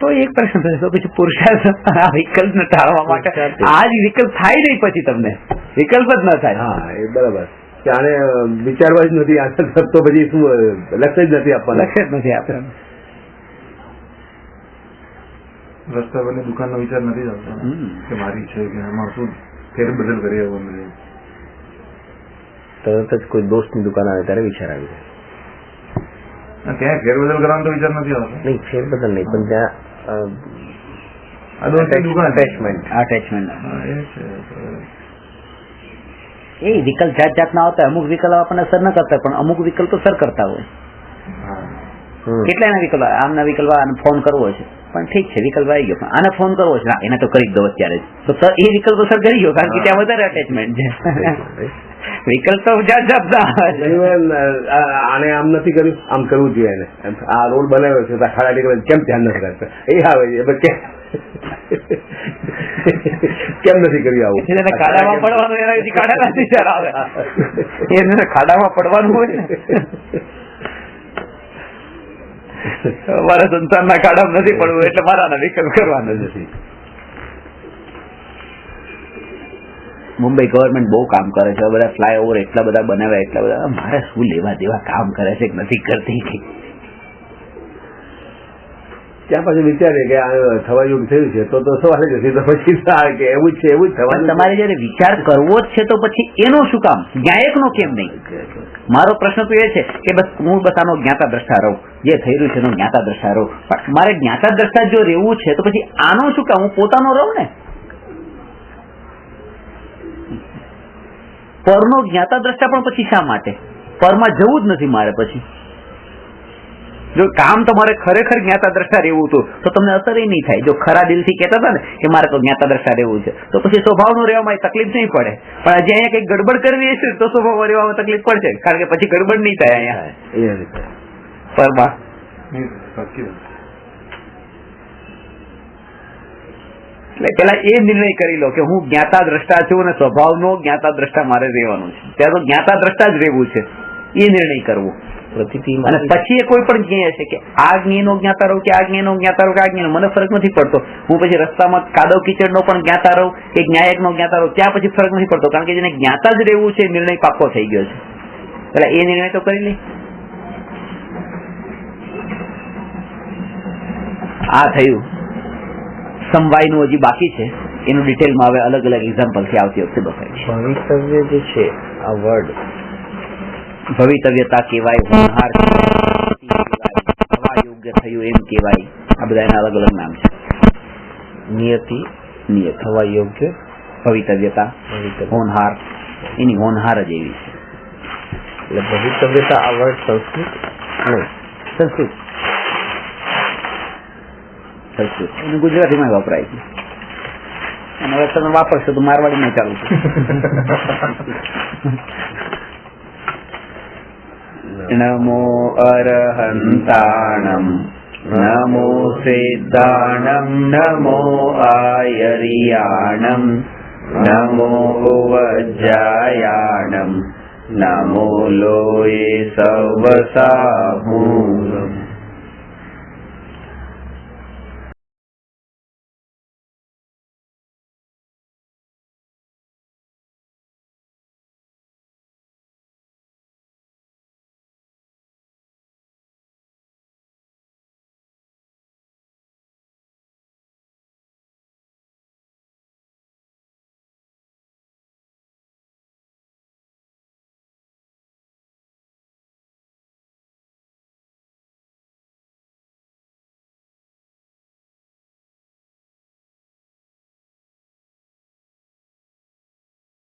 તો એક પ્રશ્ન થશે, તો પછી પુરુષાર્થ આ વિકલ્પ ને ટાળવા માટે આ જ વિકલ્પ થાય નહીં, પછી તમને વિકલ્પ જ ન થાય. હા એ બરાબર. આને વિચારવા જ નથી, આન્સર તો પછી શું લક્ષ્ય જ નથી આપવાનું, લક્ષ્ય જ નથી આપવાનું. રસ્તા પરની દુકાનનો વિચાર નથી આવતો કે મારી છે કે એમાં શું ફેરબદલ કરી આવવાનું. તરત જ કોઈ દોસ્તની દુકાન આવે ત્યારે વિચાર આવી જાય. ત્યાં ફેરબદલ કરવાનો તો વિચાર નથી આવતો. નહીં, ફેરબદલ નહીં, પણ ત્યાં એ વિકલ્પ જાત જાતના આવતા. અમુક વિકલ્પ આપણને અસર ન કરતા, પણ અમુક વિકલ્પ અસર કરતા હોય. કેટલા વિકલ્પ, આમના વિકલ્પ આને ફોન કરવો છે, પણ ઠીક છે વિકલ્પ આવી ગયો, પણ આને ફોન કરવો છે, એને તો કરી દો અત્યારે જ, તો એ વિકલ્પ અસર કરી ગયો, કારણ કે ત્યાં વધારે અટેચમેન્ટ છે. વિકલ્પ તો જાત જાતના આને આમ નથી કર્યું, આમ કરવું જોઈએ, એને આ રોડ બનાવ્યો છે ખાડા નીકળે કેમ ધ્યાન નથી રાખતા, એ આવે છે કેમ નથી કર્યું આવું? ખાડામાં પડવાનું, એના ખાડા નથી આવે, એને ખાડામાં પડવાનું હોય ને. મારા સંસારના ખાડામાં નથી પડવું એટલે મારાના વિકલ્પ કરવાનો નથી. મુંબઈ ગવર્મેન્ટ બહુ કામ કરે છે, બધા ફ્લાયઓવર એટલા બધા બનાવ્યા, એટલા બધા, મારે શું લેવા દેવા, કામ કરે છે કે નથી કરતી. ત્યાં પછી વિચારે કે આ થવા યોગ થયું છે તો સવારે જશે, તો પછી કે એવું જ છે, એવું જ થવાનું. તમારે જયારે વિચાર કરવો જ છે તો પછી એનો શું કામ, ન્યાયકનો કેમ નહીં? મારો પ્રશ્ન તો એ છે કે બસ હું આનો જ્ઞાતા દ્રષ્ટા રહું, જે થઈ રહ્યું છે એનો જ્ઞાતા દ્રષ્ટા રહું, પણ મારે જ્ઞાતા દ્રષ્ટા જો રહેવું છે તો પછી આનો શું કામ, હું પોતાનો રહું ને. પરનો જ્ઞાતા દ્રષ્ટા પણ પછી શા માટે? પરમાં જવું જ નથી મારે. પછી જો કામ તમારે ખરેખર જ્ઞાતા દ્રષ્ટા રહેવું હતું તો તમને અસર નહીં થાય. જો ખરા દિલથી કહેતા હતા ને કે મારે તો જ્ઞાતા દ્રષ્ટા રહેવું છે, તો પછી સ્વભાવનું રહેવામાં તકલીફ નહીં પડે. પણ હજી અહીંયા કઈક ગડબડ કરવી હશે તો સ્વભાવ રહેવામાં તકલીફ પડશે, કારણ કે પછી ગડબડ નહીં થાય અહીંયા પરમાં. એટલે પેલા એ નિર્ણય કરી લો કે હું જ્ઞાતા દ્રષ્ટા છું અને સ્વભાવનો જ્ઞાતા દ્રષ્ટા મારે રહેવાનું છે, ત્યારે તો જ્ઞાતા દ્રષ્ટા જ રહેવું છે, એ નિર્ણય કરવો. અને પછી એ કોઈ પણ જ્ઞેય છે કે આ જ્ઞેયનો જ્ઞાતા રહું કે આ જ્ઞેયનો જ્ઞાતા રહું કે આ જ્ઞેયનો, મને ફરક નથી પડતો. હું પછી રસ્તામાં કાદવ કીચડનો પણ જ્ઞાતા રહું કે ન્યાયકનો જ્ઞાતા રહું, ત્યાં પછી ફરક નથી પડતો, કારણ કે જેને જ્ઞાતા જ રહેવું છે નિર્ણય પાક્કો થઈ ગયો છે. એટલે એ નિર્ણય તો કરી લે. આ થયું. સમવાયનું હજી બાકી છે, એનું ડિટેલમાં હવે અલગ અલગ એક્ઝામ્પલથી આવતી વખતે બતાવી છે. ભવિતવ્ય જે છે આ વર્ડ, ભવિતવ્યતા કહેવાય, હોનહાર કહેવાય, થવા યોગ્ય થયું એમ કહેવાય, આ બધા એના અલગ અલગ નામ છે. નિયતિ, નિયત, થવા યોગ્ય, ભવિતવ્યતા, હોનહાર, એની હોનહાર જ એવી છે. એટલે ભવિતવ્યતા આ વર્ડ સંસ્કૃત નહીં, સંસ્કૃત અને ગુજરાતીમાં વપરાય છે. અને હવે તમે વાપરશો તો મારવાડીમાં ચાલુ છે. નમો અરહંતાણમ નમો સિદ્ધાણમ નમો આયરિયાણમ નમો વજ્જાયાણમ નમો લોયે સવસાહુ